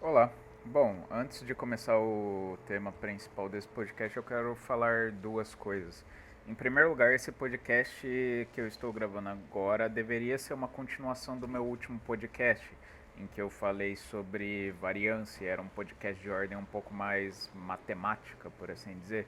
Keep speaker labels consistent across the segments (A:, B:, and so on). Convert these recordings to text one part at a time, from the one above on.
A: Olá. Bom, antes de começar o tema principal desse podcast, eu quero falar duas coisas. Em primeiro lugar, esse podcast que eu estou gravando agora deveria ser uma continuação do meu último podcast, em que eu falei sobre variância. Era um podcast de ordem um pouco mais matemática, por assim dizer.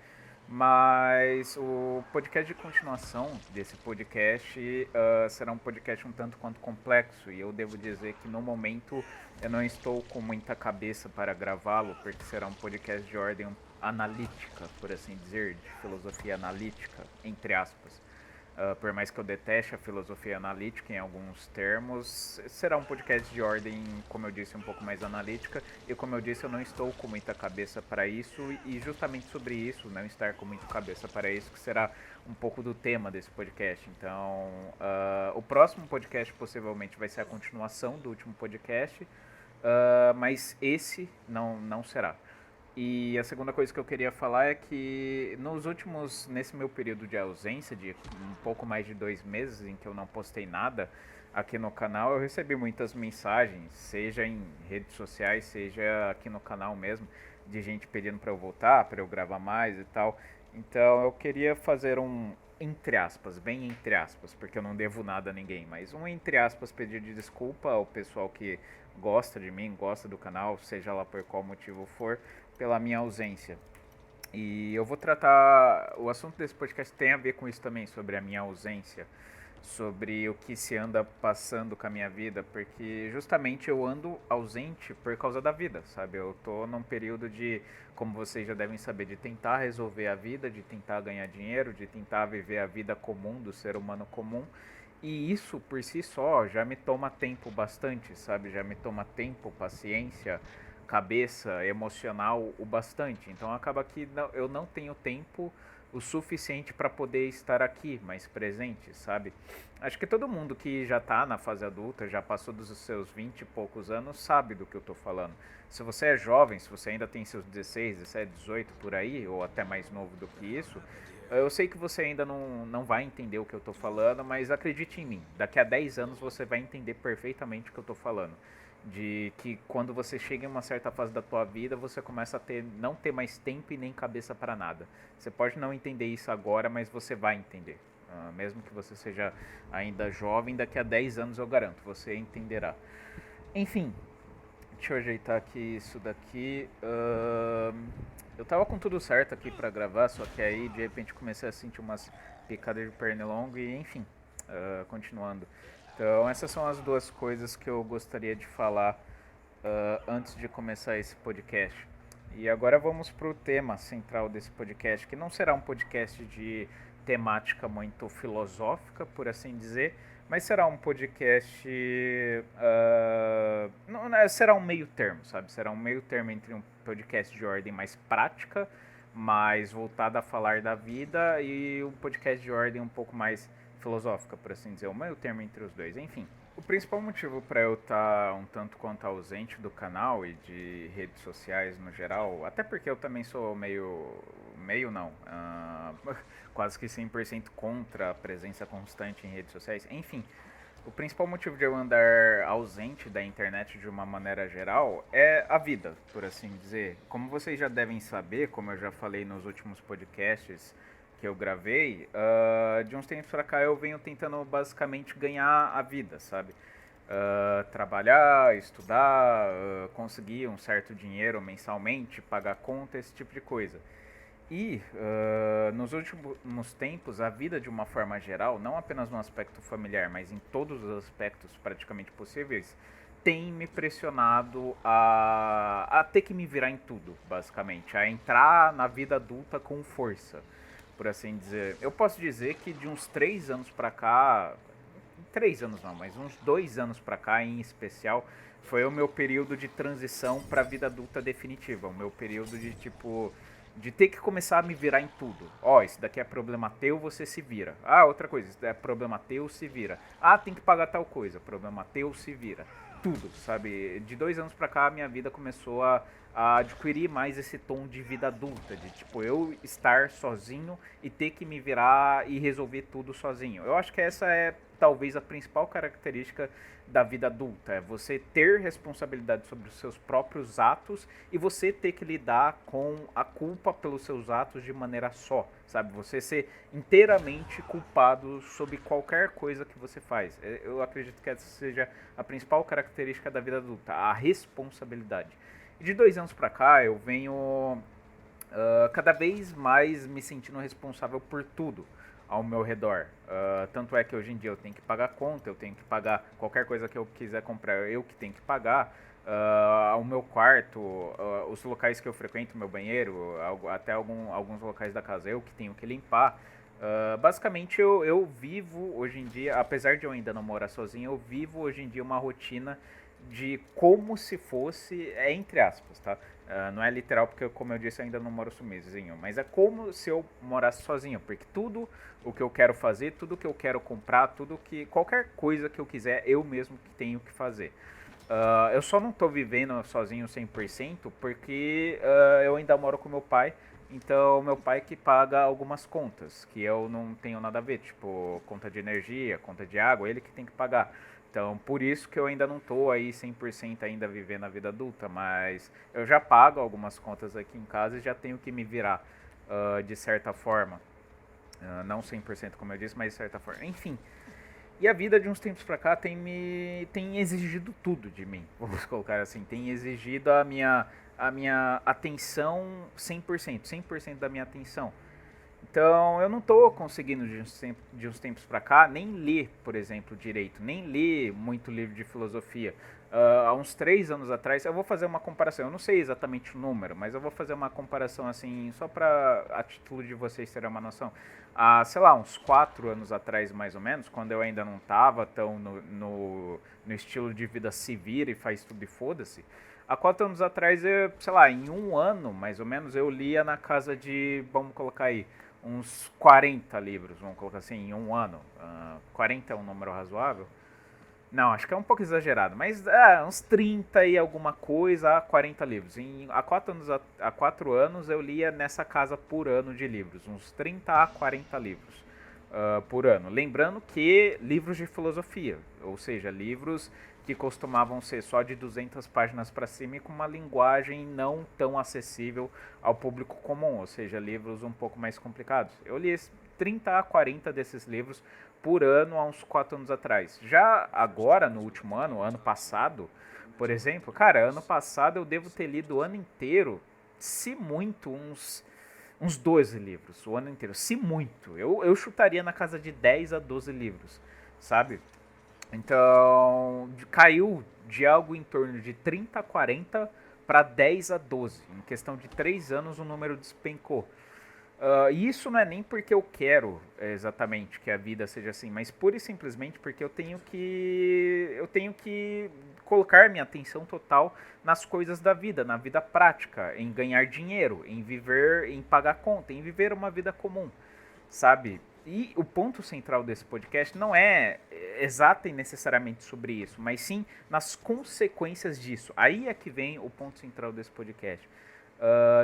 A: Mas o podcast de continuação desse podcast será um podcast um tanto quanto complexo, e eu devo dizer que no momento eu não estou com muita cabeça para gravá-lo, porque será um podcast de ordem analítica, por assim dizer, de filosofia analítica, entre aspas. Por mais que eu deteste a filosofia analítica em alguns termos, será um podcast de ordem, como eu disse, um pouco mais analítica. E como eu disse, eu não estou com muita cabeça para isso. E justamente sobre isso, não estar com muita cabeça para isso, que será um pouco do tema desse podcast. Então, o próximo podcast possivelmente vai ser a continuação do último podcast. Mas esse não será. E a segunda coisa que eu queria falar é que nesse meu período de ausência, de um pouco mais de 2 meses em que eu não postei nada aqui no canal, eu recebi muitas mensagens, seja em redes sociais, seja aqui no canal mesmo, de gente pedindo para eu voltar, para eu gravar mais e tal. Então eu queria fazer um, entre aspas, bem entre aspas, porque eu não devo nada a ninguém, mas um entre aspas pedido de desculpa ao pessoal que gosta de mim, gosta do canal, seja lá por qual motivo for, pela minha ausência. E eu vou tratar. O assunto desse podcast tem a ver com isso também, sobre a minha ausência, sobre o que se anda passando com a minha vida, porque justamente eu ando ausente por causa da vida, sabe? Eu tô num período de, como vocês já devem saber, de tentar resolver a vida, de tentar ganhar dinheiro, de tentar viver a vida comum do ser humano comum. E isso por si só já me toma tempo bastante, sabe? Já me toma tempo, paciência, cabeça, emocional o bastante. Então acaba que eu não tenho tempo o suficiente para poder estar aqui mais presente, sabe? Acho que todo mundo que já tá na fase adulta, já passou dos seus 20 e poucos anos, sabe do que eu tô falando. Se você é jovem, se você ainda tem seus 16, 17, 18 por aí, ou até mais novo do que isso, eu sei que você ainda não vai entender o que eu tô falando, mas acredite em mim, daqui a 10 anos você vai entender perfeitamente o que eu tô falando. De que quando você chega em uma certa fase da tua vida, você começa a não ter mais tempo e nem cabeça para nada. Você pode não entender isso agora, mas você vai entender. Mesmo que você seja ainda jovem, daqui a 10 anos eu garanto, você entenderá. Enfim, deixa eu ajeitar aqui isso daqui. Eu tava com tudo certo aqui pra gravar, só que aí de repente comecei a sentir umas picadas de pernilongo e enfim, continuando. Então essas são as duas coisas que eu gostaria de falar antes de começar esse podcast. E agora vamos para o tema central desse podcast, que não será um podcast de temática muito filosófica, por assim dizer, mas será um podcast. Será um meio termo, sabe? Será um meio termo entre um podcast de ordem mais prática, mais voltada a falar da vida, e um podcast de ordem um pouco mais filosófica, por assim dizer. Um meio termo entre os dois. Enfim, o principal motivo para eu estar um tanto quanto ausente do canal e de redes sociais no geral, até porque eu também sou meio não, quase que 100% contra a presença constante em redes sociais, enfim, o principal motivo de eu andar ausente da internet de uma maneira geral é a vida, por assim dizer. Como vocês já devem saber, como eu já falei nos últimos podcasts que eu gravei, de uns tempos pra cá eu venho tentando basicamente ganhar a vida, sabe? Trabalhar, estudar, conseguir um certo dinheiro mensalmente, pagar conta, esse tipo de coisa. E nos últimos tempos, a vida de uma forma geral, não apenas no aspecto familiar, mas em todos os aspectos praticamente possíveis, tem me pressionado a ter que me virar em tudo, basicamente, a entrar na vida adulta com força, por assim dizer. Eu posso dizer que de uns 3 anos pra cá, 3 anos não, mas uns 2 anos pra cá em especial, foi o meu período de transição pra vida adulta definitiva. O meu período de tipo. De ter que começar a me virar em tudo. Ó, isso daqui é problema teu, você se vira. Ah, outra coisa, isso daqui é problema teu, se vira. Ah, tem que pagar tal coisa. Problema teu, se vira. Tudo, sabe? De 2 anos pra cá, a minha vida começou a adquirir mais esse tom de vida adulta, de tipo eu estar sozinho e ter que me virar e resolver tudo sozinho. Eu acho que essa é talvez a principal característica da vida adulta. É você ter responsabilidade sobre os seus próprios atos e você ter que lidar com a culpa pelos seus atos de maneira só, sabe? Você ser inteiramente culpado sobre qualquer coisa que você faz. Eu acredito que essa seja a principal característica da vida adulta, a responsabilidade. E de 2 anos pra cá eu venho cada vez mais me sentindo responsável por tudo ao meu redor. Tanto é que hoje em dia eu tenho que pagar conta, eu tenho que pagar qualquer coisa que eu quiser comprar, eu que tenho que pagar. O meu quarto, os locais que eu frequento, meu banheiro, até alguns locais da casa eu que tenho que limpar. Basicamente eu vivo hoje em dia, apesar de eu ainda não morar sozinho, eu vivo hoje em dia uma rotina de como se fosse, entre aspas, tá? Não é literal porque, como eu disse, eu ainda não moro sozinho, mas é como se eu morasse sozinho, porque tudo o que eu quero fazer, tudo que eu quero comprar, qualquer coisa que eu quiser, eu mesmo que tenho que fazer. Eu só não tô vivendo sozinho 100% porque eu ainda moro com meu pai, então meu pai que paga algumas contas, que eu não tenho nada a ver, tipo conta de energia, conta de água, ele que tem que pagar. Então, por isso que eu ainda não tô aí 100% ainda vivendo a vida adulta, mas eu já pago algumas contas aqui em casa e já tenho que me virar de certa forma. Não 100% como eu disse, mas de certa forma. Enfim, e a vida de uns tempos pra cá tem exigido tudo de mim, vamos colocar assim. Tem exigido a minha atenção 100% da minha atenção. Então, eu não tô conseguindo de uns tempos pra cá nem ler, por exemplo, direito, nem ler muito livro de filosofia. Há uns 3 anos atrás, eu vou fazer uma comparação, eu não sei exatamente o número, mas eu vou fazer uma comparação assim, só pra a título de vocês terem uma noção. Há, sei lá, uns 4 anos atrás, mais ou menos, quando eu ainda não tava tão no estilo de vida se vira e faz tudo e foda-se. Há 4 anos atrás, sei lá, em um ano, mais ou menos, eu lia na casa de, vamos colocar aí, uns 40 livros, vamos colocar assim, em um ano. 40 é um número razoável? Não, acho que é um pouco exagerado, mas uns 30 e alguma coisa a 40 livros. Há 4 anos eu lia nessa casa por ano de livros, uns 30 a 40 livros por ano. Lembrando que livros de filosofia, ou seja, livros que costumavam ser só de 200 páginas para cima e com uma linguagem não tão acessível ao público comum, ou seja, livros um pouco mais complicados. Eu li 30 a 40 desses livros por ano há uns 4 anos atrás. Já agora, no último ano passado, por exemplo, cara, ano passado eu devo ter lido o ano inteiro, se muito, uns 12 livros, o ano inteiro, se muito. Eu chutaria na casa de 10 a 12 livros, sabe? Então, caiu de algo em torno de 30 a 40 para 10 a 12. Em questão de 3 anos, o número despencou. E isso não é nem porque eu quero exatamente que a vida seja assim, mas pura e simplesmente porque eu tenho que colocar minha atenção total nas coisas da vida, na vida prática, em ganhar dinheiro, em viver, em pagar conta, em viver uma vida comum, sabe? E o ponto central desse podcast não é exata e necessariamente sobre isso, mas sim nas consequências disso. Aí é que vem o ponto central desse podcast.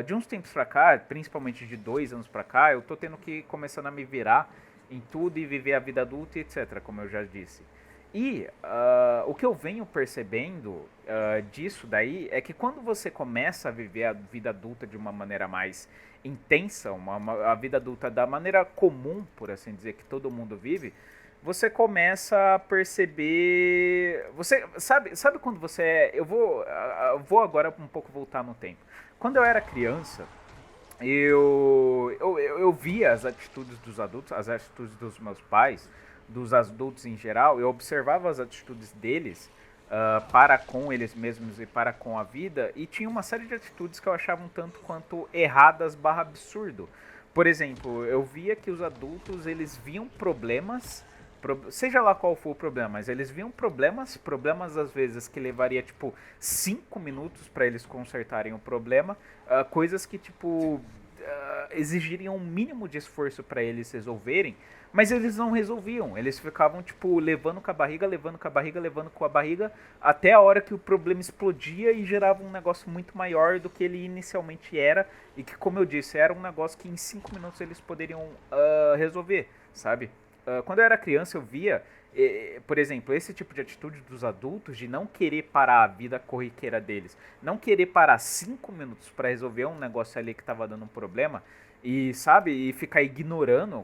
A: De uns tempos pra cá, principalmente de 2 anos pra cá, eu tô tendo que começando a me virar em tudo e viver a vida adulta e etc, como eu já disse. E o que eu venho percebendo disso daí é que quando você começa a viver a vida adulta de uma maneira mais intensa, a vida adulta da maneira comum, por assim dizer, que todo mundo vive, você começa a perceber. Você sabe quando você é. Eu vou agora um pouco voltar no tempo. Quando eu era criança, eu via as atitudes dos adultos, as atitudes dos meus pais, dos adultos em geral, eu observava as atitudes deles para com eles mesmos e para com a vida, e tinha uma série de atitudes que eu achava um tanto quanto erradas barra absurdo. Por exemplo, eu via que os adultos, eles viam problemas, seja lá qual for o problema, mas eles viam problemas às vezes que levaria tipo 5 minutos para eles consertarem o problema, coisas que tipo exigiriam um mínimo de esforço para eles resolverem, mas eles não resolviam. Eles ficavam tipo levando com a barriga, levando com a barriga, levando com a barriga, até a hora que o problema explodia e gerava um negócio muito maior do que ele inicialmente era, e que, como eu disse, era um negócio que em 5 minutos eles poderiam resolver, sabe? Quando eu era criança eu via Por exemplo, esse tipo de atitude dos adultos de não querer parar a vida corriqueira deles, não querer parar 5 minutos para resolver um negócio ali que tava dando um problema e, sabe, e ficar ignorando,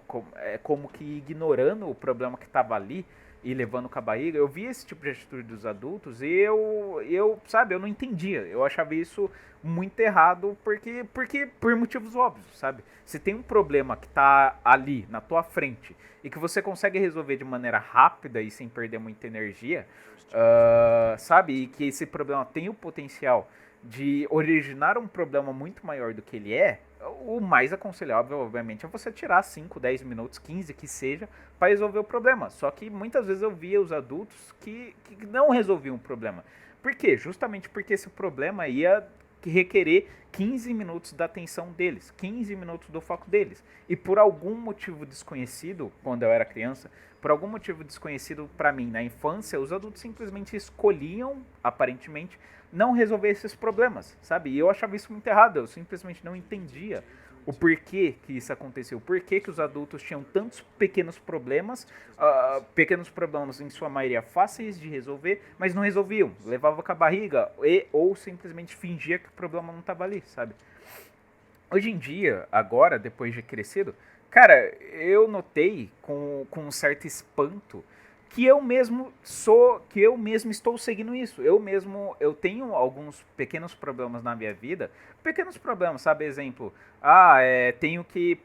A: como que ignorando o problema que tava ali e levando com a barriga. Eu vi esse tipo de atitude dos adultos e sabe, eu não entendia. Eu achava isso muito errado porque por motivos óbvios, sabe? Se tem um problema que tá ali na tua frente e que você consegue resolver de maneira rápida e sem perder muita energia, sabe? E que esse problema tem o potencial de originar um problema muito maior do que ele é, o mais aconselhável, obviamente, é você tirar 5, 10 minutos, 15 que seja, para resolver o problema. Só que muitas vezes eu via os adultos que não resolviam o problema. Por quê? Justamente porque esse problema ia requerer 15 minutos da atenção deles, 15 minutos do foco deles. E por algum motivo desconhecido, quando eu era criança, por algum motivo desconhecido para mim na infância, os adultos simplesmente escolhiam, aparentemente, não resolver esses problemas, sabe? E eu achava isso muito errado, eu simplesmente não entendia o porquê que isso aconteceu, o porquê que os adultos tinham tantos pequenos problemas em sua maioria fáceis de resolver, mas não resolviam, levava com a barriga ou simplesmente fingia que o problema não estava ali, sabe? Hoje em dia, agora, depois de crescido, cara, eu notei com um certo espanto que eu mesmo estou seguindo isso. Eu tenho alguns pequenos problemas na minha vida, pequenos problemas, sabe? Exemplo, tenho que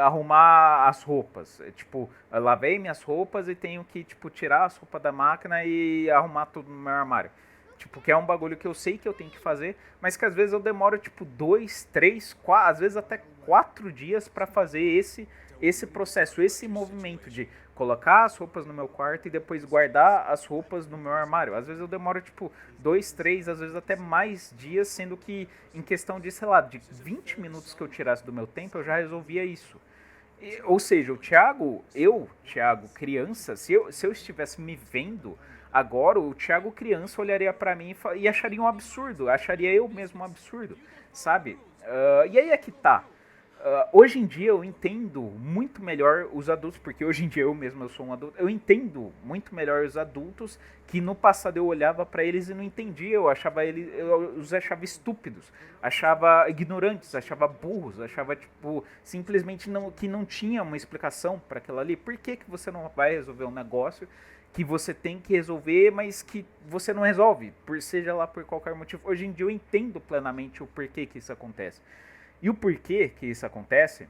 A: arrumar as roupas. Tipo, eu lavei minhas roupas e tenho que, tipo, tirar as roupas da máquina e arrumar tudo no meu armário. Tipo, que é um bagulho que eu sei que eu tenho que fazer, mas que às vezes eu demoro, tipo, 2, 3, 4, às vezes até 4 dias pra fazer esse processo, esse movimento de colocar as roupas no meu quarto e depois guardar as roupas no meu armário. Às vezes eu demoro, tipo, 2, 3, às vezes até mais dias, sendo que em questão de, sei lá, de 20 minutos que eu tirasse do meu tempo, eu já resolvia isso. Ou seja, Thiago, criança, se eu estivesse me vendo agora, o Thiago criança olharia pra mim e acharia um absurdo, acharia eu mesmo um absurdo, sabe? E aí é que tá. Hoje em dia eu entendo muito melhor os adultos, porque hoje em dia eu sou um adulto, eu entendo muito melhor os adultos que no passado eu olhava pra eles e não entendia, eu os achava estúpidos, achava ignorantes, achava burros, achava tipo simplesmente que não tinha uma explicação pra aquilo ali. Por que você não vai resolver um negócio que você tem que resolver, mas que você não resolve, seja lá por qualquer motivo? Hoje em dia eu entendo plenamente o porquê que isso acontece. E o porquê que isso acontece,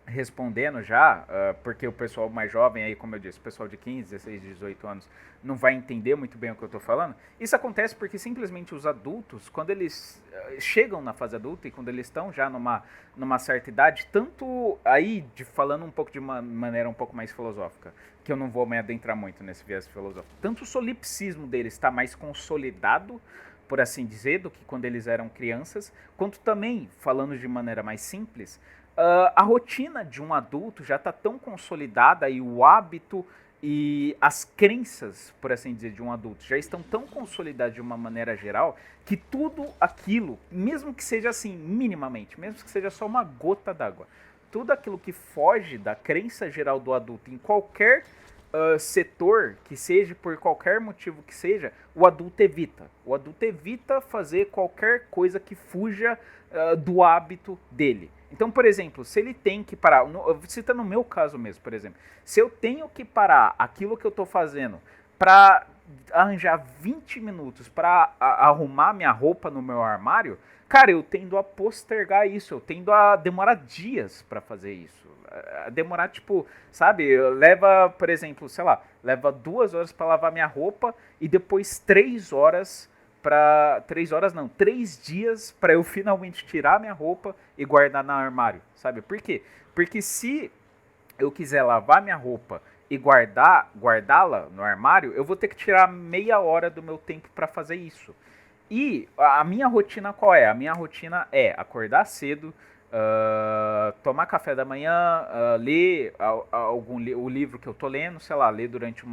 A: respondendo já, porque o pessoal mais jovem aí, como eu disse, o pessoal de 15, 16, 18 anos, não vai entender muito bem o que eu estou falando. Isso acontece porque simplesmente os adultos, quando eles chegam na fase adulta e quando eles estão já numa certa idade, tanto aí, falando um pouco de uma maneira um pouco mais filosófica, que eu não vou me adentrar muito nesse viés filosófico, tanto o solipsismo deles está mais consolidado, por assim dizer, do que quando eles eram crianças, quanto também, falando de maneira mais simples, a rotina de um adulto já está tão consolidada e o hábito e as crenças, por assim dizer, de um adulto já estão tão consolidadas de uma maneira geral que tudo aquilo, mesmo que seja assim, minimamente, mesmo que seja só uma gota d'água, tudo aquilo que foge da crença geral do adulto em qualquer setor, que seja por qualquer motivo que seja, o adulto evita. O adulto evita fazer qualquer coisa que fuja do hábito dele. Então, por exemplo, se ele tem que parar, citando o meu caso mesmo, por exemplo, se eu tenho que parar aquilo que eu estou fazendo para arranjar 20 minutos para arrumar minha roupa no meu armário, cara, eu tendo a postergar isso, eu tendo a demorar dias para fazer isso. Demorar, tipo, sabe, leva, por exemplo, sei lá, leva 2 horas para lavar minha roupa e depois 3 horas para 3 horas não, 3 dias para eu finalmente tirar minha roupa e guardar no armário, sabe? Por quê? Porque se eu quiser lavar minha roupa e guardá-la no armário, eu vou ter que tirar meia hora do meu tempo para fazer isso. E a minha rotina qual é? A minha rotina é acordar cedo, tomar café da manhã, ler o livro que eu tô lendo, sei lá, ler durante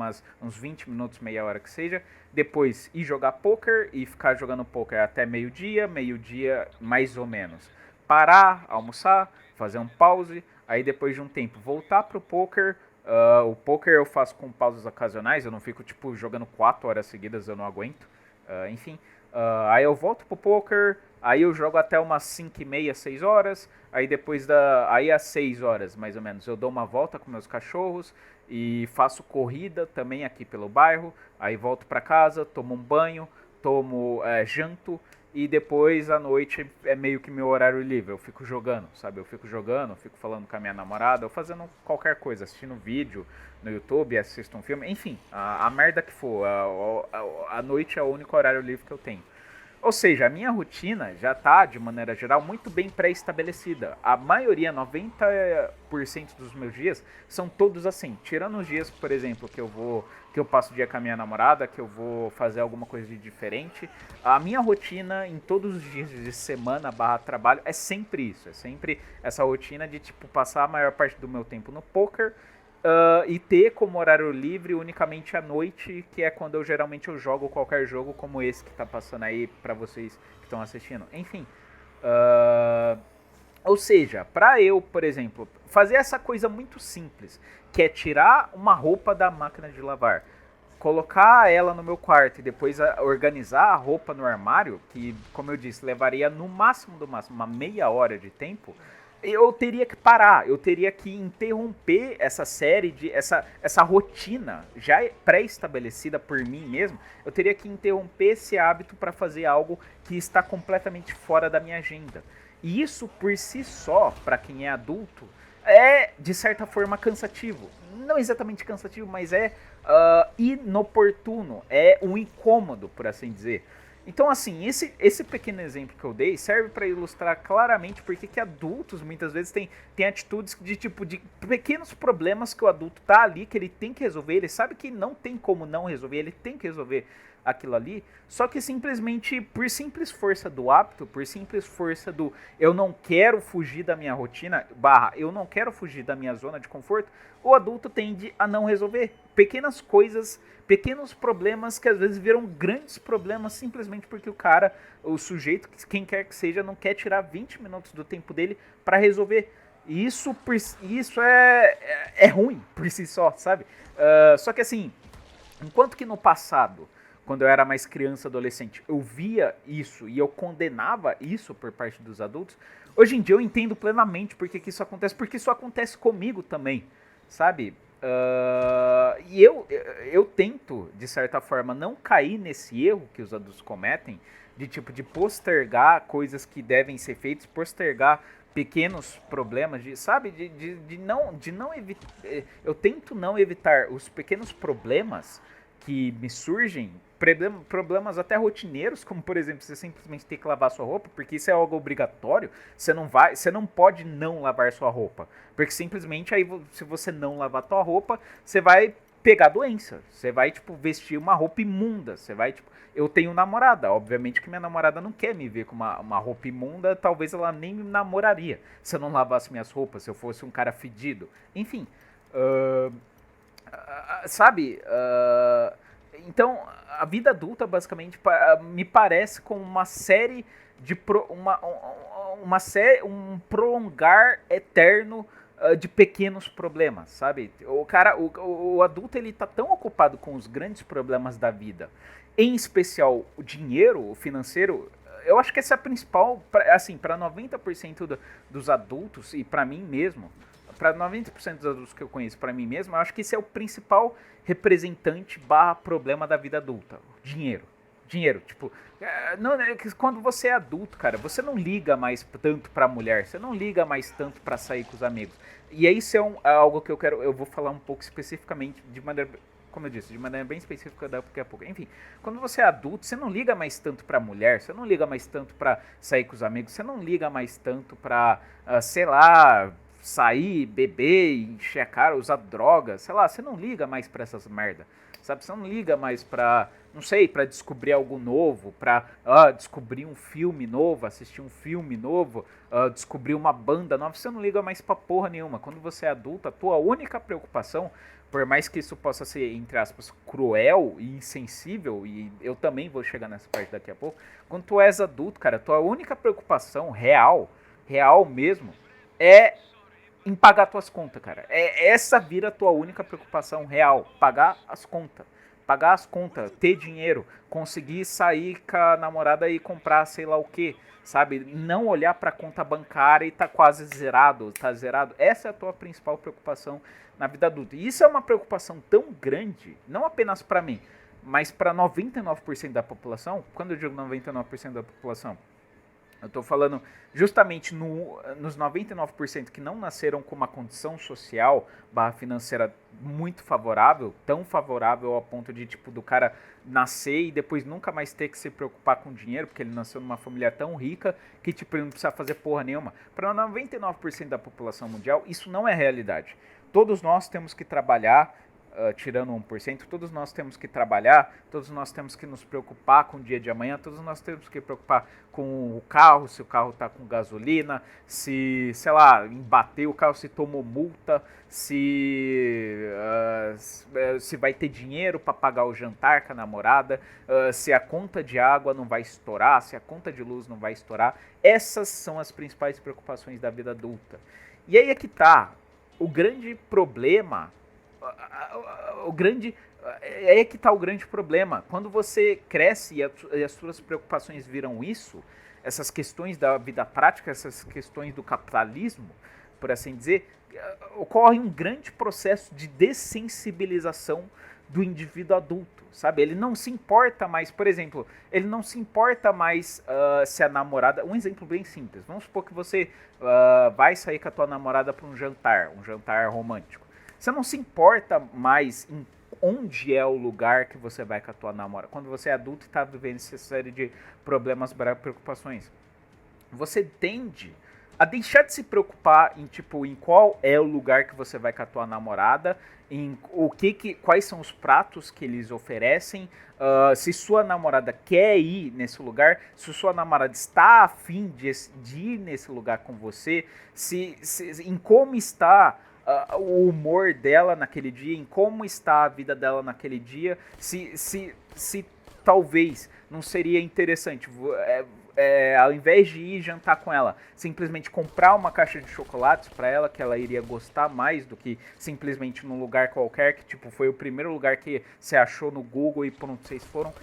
A: uns 20 minutos, meia hora que seja, depois ir jogar poker e ficar jogando poker até meio-dia mais ou menos. Parar, almoçar, fazer um pause, aí depois de um tempo voltar pro poker, O poker eu faço com pausas ocasionais, eu não fico tipo jogando 4 horas seguidas, eu não aguento. Enfim, aí eu volto pro poker, aí eu jogo até umas 5 e meia, 6 horas, aí aí às 6 horas mais ou menos eu dou uma volta com meus cachorros e faço corrida também aqui pelo bairro, aí volto pra casa, tomo um banho, janto e depois à noite é meio que meu horário livre, eu fico jogando, sabe? Eu fico jogando, fico falando com a minha namorada, ou fazendo qualquer coisa, assistindo vídeo no YouTube, assisto um filme, enfim, a merda que for, a noite é o único horário livre que eu tenho. Ou seja, a minha rotina já está, de maneira geral, muito bem pré-estabelecida. A maioria, 90% dos meus dias, são todos assim. Tirando os dias, por exemplo, que eu passo o dia com a minha namorada, que eu vou fazer alguma coisa de diferente. A minha rotina em todos os dias de semana / trabalho é sempre isso. É sempre essa rotina de tipo passar a maior parte do meu tempo no poker. E ter como horário livre unicamente à noite, que é quando eu jogo qualquer jogo como esse que tá passando aí pra vocês que estão assistindo. Enfim, ou seja, pra eu, por exemplo, fazer essa coisa muito simples, que é tirar uma roupa da máquina de lavar, colocar ela no meu quarto e depois organizar a roupa no armário, que, como eu disse, levaria no máximo do máximo uma meia hora de tempo, eu teria que parar, eu teria que interromper essa série essa rotina já pré-estabelecida por mim mesmo. Eu teria que interromper esse hábito para fazer algo que está completamente fora da minha agenda. E isso por si só, para quem é adulto, é de certa forma cansativo. Não exatamente cansativo, mas é inoportuno, é um incômodo, por assim dizer. Então, assim, esse pequeno exemplo que eu dei serve para ilustrar claramente porque que adultos muitas vezes têm atitudes de tipo de pequenos problemas que o adulto tá ali, que ele tem que resolver, ele sabe que não tem como não resolver, ele tem que resolver aquilo ali, só que simplesmente por simples força do hábito, por simples força do eu não quero fugir da minha rotina, / eu não quero fugir da minha zona de conforto, o adulto tende a não resolver pequenas coisas, pequenos problemas que às vezes viram grandes problemas simplesmente porque o sujeito, quem quer que seja, não quer tirar 20 minutos do tempo dele para resolver. E isso é ruim por si só, sabe? Só que assim, enquanto que no passado, quando eu era mais criança, adolescente, eu via isso e eu condenava isso por parte dos adultos, hoje em dia eu entendo plenamente porque que isso acontece, porque isso acontece comigo também, sabe? E eu tento, de certa forma, não cair nesse erro que os adultos cometem, de tipo de postergar coisas que devem ser feitas, postergar pequenos problemas, sabe? De não evitar. Eu tento não evitar os pequenos problemas que me surgem, problemas até rotineiros, como por exemplo, você simplesmente ter que lavar sua roupa, porque isso é algo obrigatório, você não pode não lavar sua roupa, porque simplesmente aí se você não lavar sua roupa, você vai pegar doença, você vai tipo vestir uma roupa imunda, você vai tipo, eu tenho namorada, obviamente que minha namorada não quer me ver com uma roupa imunda, talvez ela nem me namoraria se eu não lavasse minhas roupas, se eu fosse um cara fedido, enfim, sabe? Então, a vida adulta, basicamente, me parece como uma série de. Um prolongar eterno de pequenos problemas, sabe? O adulto, ele tá tão ocupado com os grandes problemas da vida, em especial o dinheiro, o financeiro. Eu acho que essa é a principal, assim, para 90% dos adultos e para mim mesmo, para 90% dos adultos que eu conheço, para mim mesmo, eu acho que esse é o principal representante / problema da vida adulta. Dinheiro. Dinheiro, tipo, quando você é adulto, cara, você não liga mais tanto pra mulher, você não liga mais tanto pra sair com os amigos. E isso é algo que eu vou falar um pouco especificamente, de maneira, como eu disse, de maneira bem específica daqui a pouco. Enfim, quando você é adulto, você não liga mais tanto pra mulher, você não liga mais tanto pra sair com os amigos, você não liga mais tanto pra, sei lá, sair, beber, encher a cara, usar drogas, sei lá, você não liga mais pra essas merda, sabe? Você não liga mais pra, não sei, pra descobrir algo novo, pra descobrir um filme novo, assistir um filme novo, descobrir uma banda nova, você não liga mais pra porra nenhuma. Quando você é adulto, a tua única preocupação, por mais que isso possa ser, entre aspas, cruel e insensível, e eu também vou chegar nessa parte daqui a pouco, quando tu és adulto, cara, a tua única preocupação real mesmo, é em pagar tuas contas, cara. Essa vira a tua única preocupação real, pagar as contas. Pagar as contas, ter dinheiro, conseguir sair com a namorada e comprar sei lá o que, sabe? Não olhar pra conta bancária e tá quase zerado, tá zerado. Essa é a tua principal preocupação na vida adulta. E isso é uma preocupação tão grande, não apenas pra mim, mas pra 99% da população. Quando eu digo 99% da população, eu tô falando justamente nos 99% que não nasceram com uma condição social barra financeira muito favorável, tão favorável ao ponto de, tipo, do cara nascer e depois nunca mais ter que se preocupar com dinheiro, porque ele nasceu numa família tão rica que, tipo, ele não precisa fazer porra nenhuma. Para 99% da população mundial, isso não é realidade. Todos nós temos que trabalhar, tirando 1%, todos nós temos que trabalhar, todos nós temos que nos preocupar com o dia de amanhã, todos nós temos que preocupar com o carro, se o carro está com gasolina, se, sei lá, embateu o carro, se tomou multa, se vai ter dinheiro para pagar o jantar com a namorada, se a conta de água não vai estourar, se a conta de luz não vai estourar. Essas são as principais preocupações da vida adulta. E aí é que tá, o grande problema... É que tá o grande problema. Quando você cresce e as suas preocupações viram isso, essas questões da vida prática, essas questões do capitalismo, por assim dizer, ocorre um grande processo de dessensibilização do indivíduo adulto, sabe? Ele não se importa mais, por exemplo, ele não se importa mais se a namorada... Um exemplo bem simples. Vamos supor que você vai sair com a tua namorada para um jantar romântico. Você não se importa mais em onde é o lugar que você vai com a tua namorada. Quando você é adulto e está vivendo essa série de problemas, preocupações, você tende a deixar de se preocupar em, tipo, em qual é o lugar que você vai com a tua namorada, em quais são os pratos que eles oferecem, se sua namorada quer ir nesse lugar, se sua namorada está a fim de ir nesse lugar com você, em como está o humor dela naquele dia, em como está a vida dela naquele dia, se talvez não seria interessante, ao invés de ir jantar com ela, simplesmente comprar uma caixa de chocolates para ela, que ela iria gostar mais do que simplesmente num lugar qualquer, que tipo foi o primeiro lugar que você achou no Google e pronto, vocês foram.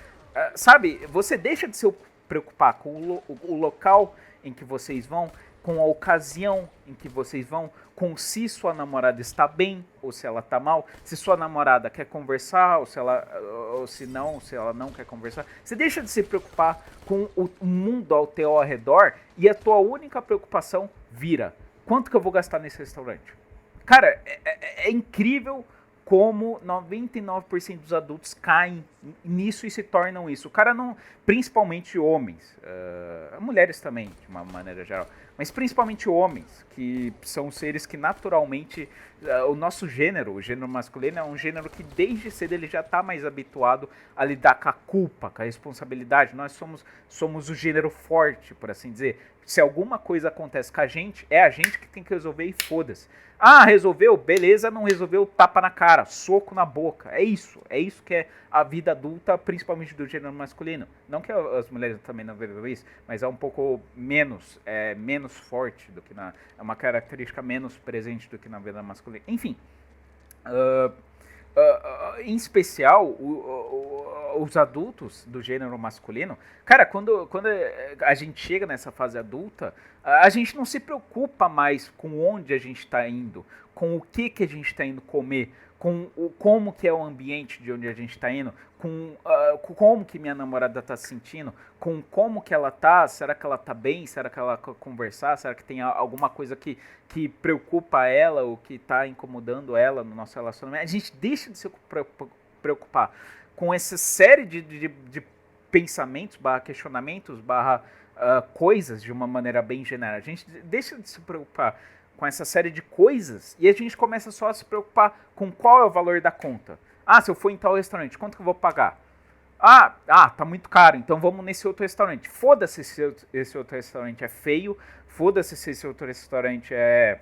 A: Sabe, você deixa de se preocupar com o local em que vocês vão, com a ocasião em que vocês vão, com se sua namorada está bem ou se ela está mal, se sua namorada quer conversar ou se ela não quer conversar. Você deixa de se preocupar com o mundo ao teu redor e a tua única preocupação vira: quanto que eu vou gastar nesse restaurante? Cara, é incrível como 99% dos adultos caem nisso e se tornam isso. O cara não... Principalmente homens, mulheres também, de uma maneira geral, mas principalmente homens, que são seres que naturalmente... o nosso gênero, o gênero masculino, é um gênero que desde cedo ele já está mais habituado a lidar com a culpa, com a responsabilidade. Nós somos o gênero forte, por assim dizer. Se alguma coisa acontece com a gente, é a gente que tem que resolver e foda-se. Ah, resolveu? Beleza, não resolveu, tapa na cara, soco na boca. É isso que é a vida adulta, principalmente do gênero masculino. Não que as mulheres também não vejam isso, mas é um pouco menos forte do que é uma característica menos presente do que na vida masculina. Enfim, em especial os adultos do gênero masculino, cara, quando a gente chega nessa fase adulta, a gente não se preocupa mais com onde a gente está indo, com o que a gente está indo comer, com como que é o ambiente de onde a gente está indo, com como que minha namorada está se sentindo, com como que ela tá, será que ela tá bem, será que ela quer conversar, será que tem alguma coisa que preocupa ela ou que está incomodando ela no nosso relacionamento. A gente deixa de se preocupar com essa série de pensamentos, questionamentos, coisas de uma maneira bem geral. A gente deixa de se preocupar com essa série de coisas e a gente começa só a se preocupar com qual é o valor da conta. Ah, se eu for em tal restaurante, quanto que eu vou pagar? Tá muito caro, então vamos nesse outro restaurante. Foda-se se esse outro restaurante é feio, foda-se se esse outro restaurante é...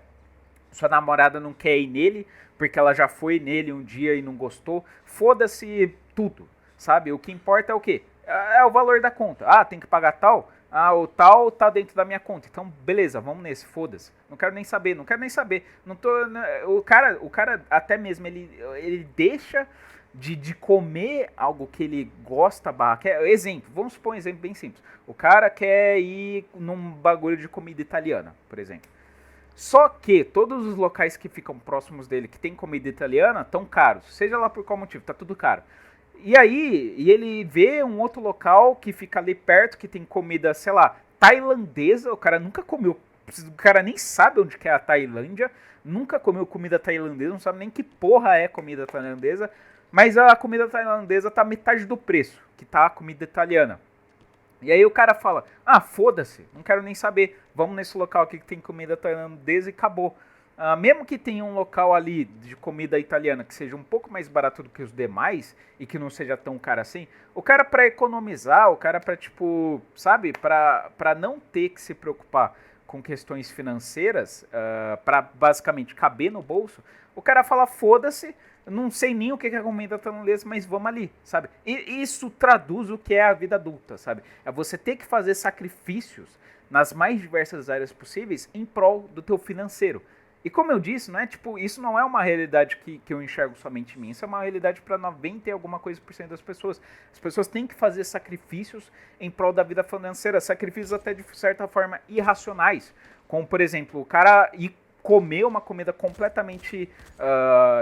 A: Sua namorada não quer ir nele, porque ela já foi nele um dia e não gostou. Foda-se tudo, sabe? O que importa é o quê? É o valor da conta. Ah, tem que pagar tal? Ah, o tal tá dentro da minha conta. Então, beleza, vamos nesse, foda-se. Não quero nem saber, não quero nem saber. Não tô, o cara até mesmo, ele deixa de comer algo que ele gosta, exemplo, vamos supor um exemplo bem simples. O cara quer ir num bagulho de comida italiana, por exemplo. Só que todos os locais que ficam próximos dele, que tem comida italiana, estão caros. Seja lá por qual motivo, tá tudo caro. E aí, ele vê um outro local que fica ali perto, que tem comida, sei lá, tailandesa. O cara nunca comeu, o cara nem sabe onde que é a Tailândia, nunca comeu comida tailandesa, não sabe nem que porra é comida tailandesa. Mas a comida tailandesa tá metade do preço que tá a comida italiana. E aí o cara fala, ah, foda-se, não quero nem saber, vamos nesse local aqui que tem comida tailandesa e acabou. Mesmo que tenha um local ali de comida italiana que seja um pouco mais barato do que os demais e que não seja tão caro assim, o cara pra economizar, o cara pra tipo, sabe, pra não ter que se preocupar com questões financeiras, pra basicamente caber no bolso, o cara fala, foda-se, não sei nem o que é a comida tailandesa, mas vamos ali, sabe? E isso traduz o que é a vida adulta, sabe? É você ter que fazer sacrifícios nas mais diversas áreas possíveis em prol do teu financeiro. E como eu disse, não é tipo, isso não é uma realidade que eu enxergo somente em mim, isso é uma realidade para 90 e alguma coisa por cento das pessoas. As pessoas têm que fazer sacrifícios em prol da vida financeira, sacrifícios até de certa forma irracionais, como por exemplo, o cara ir comer uma comida completamente,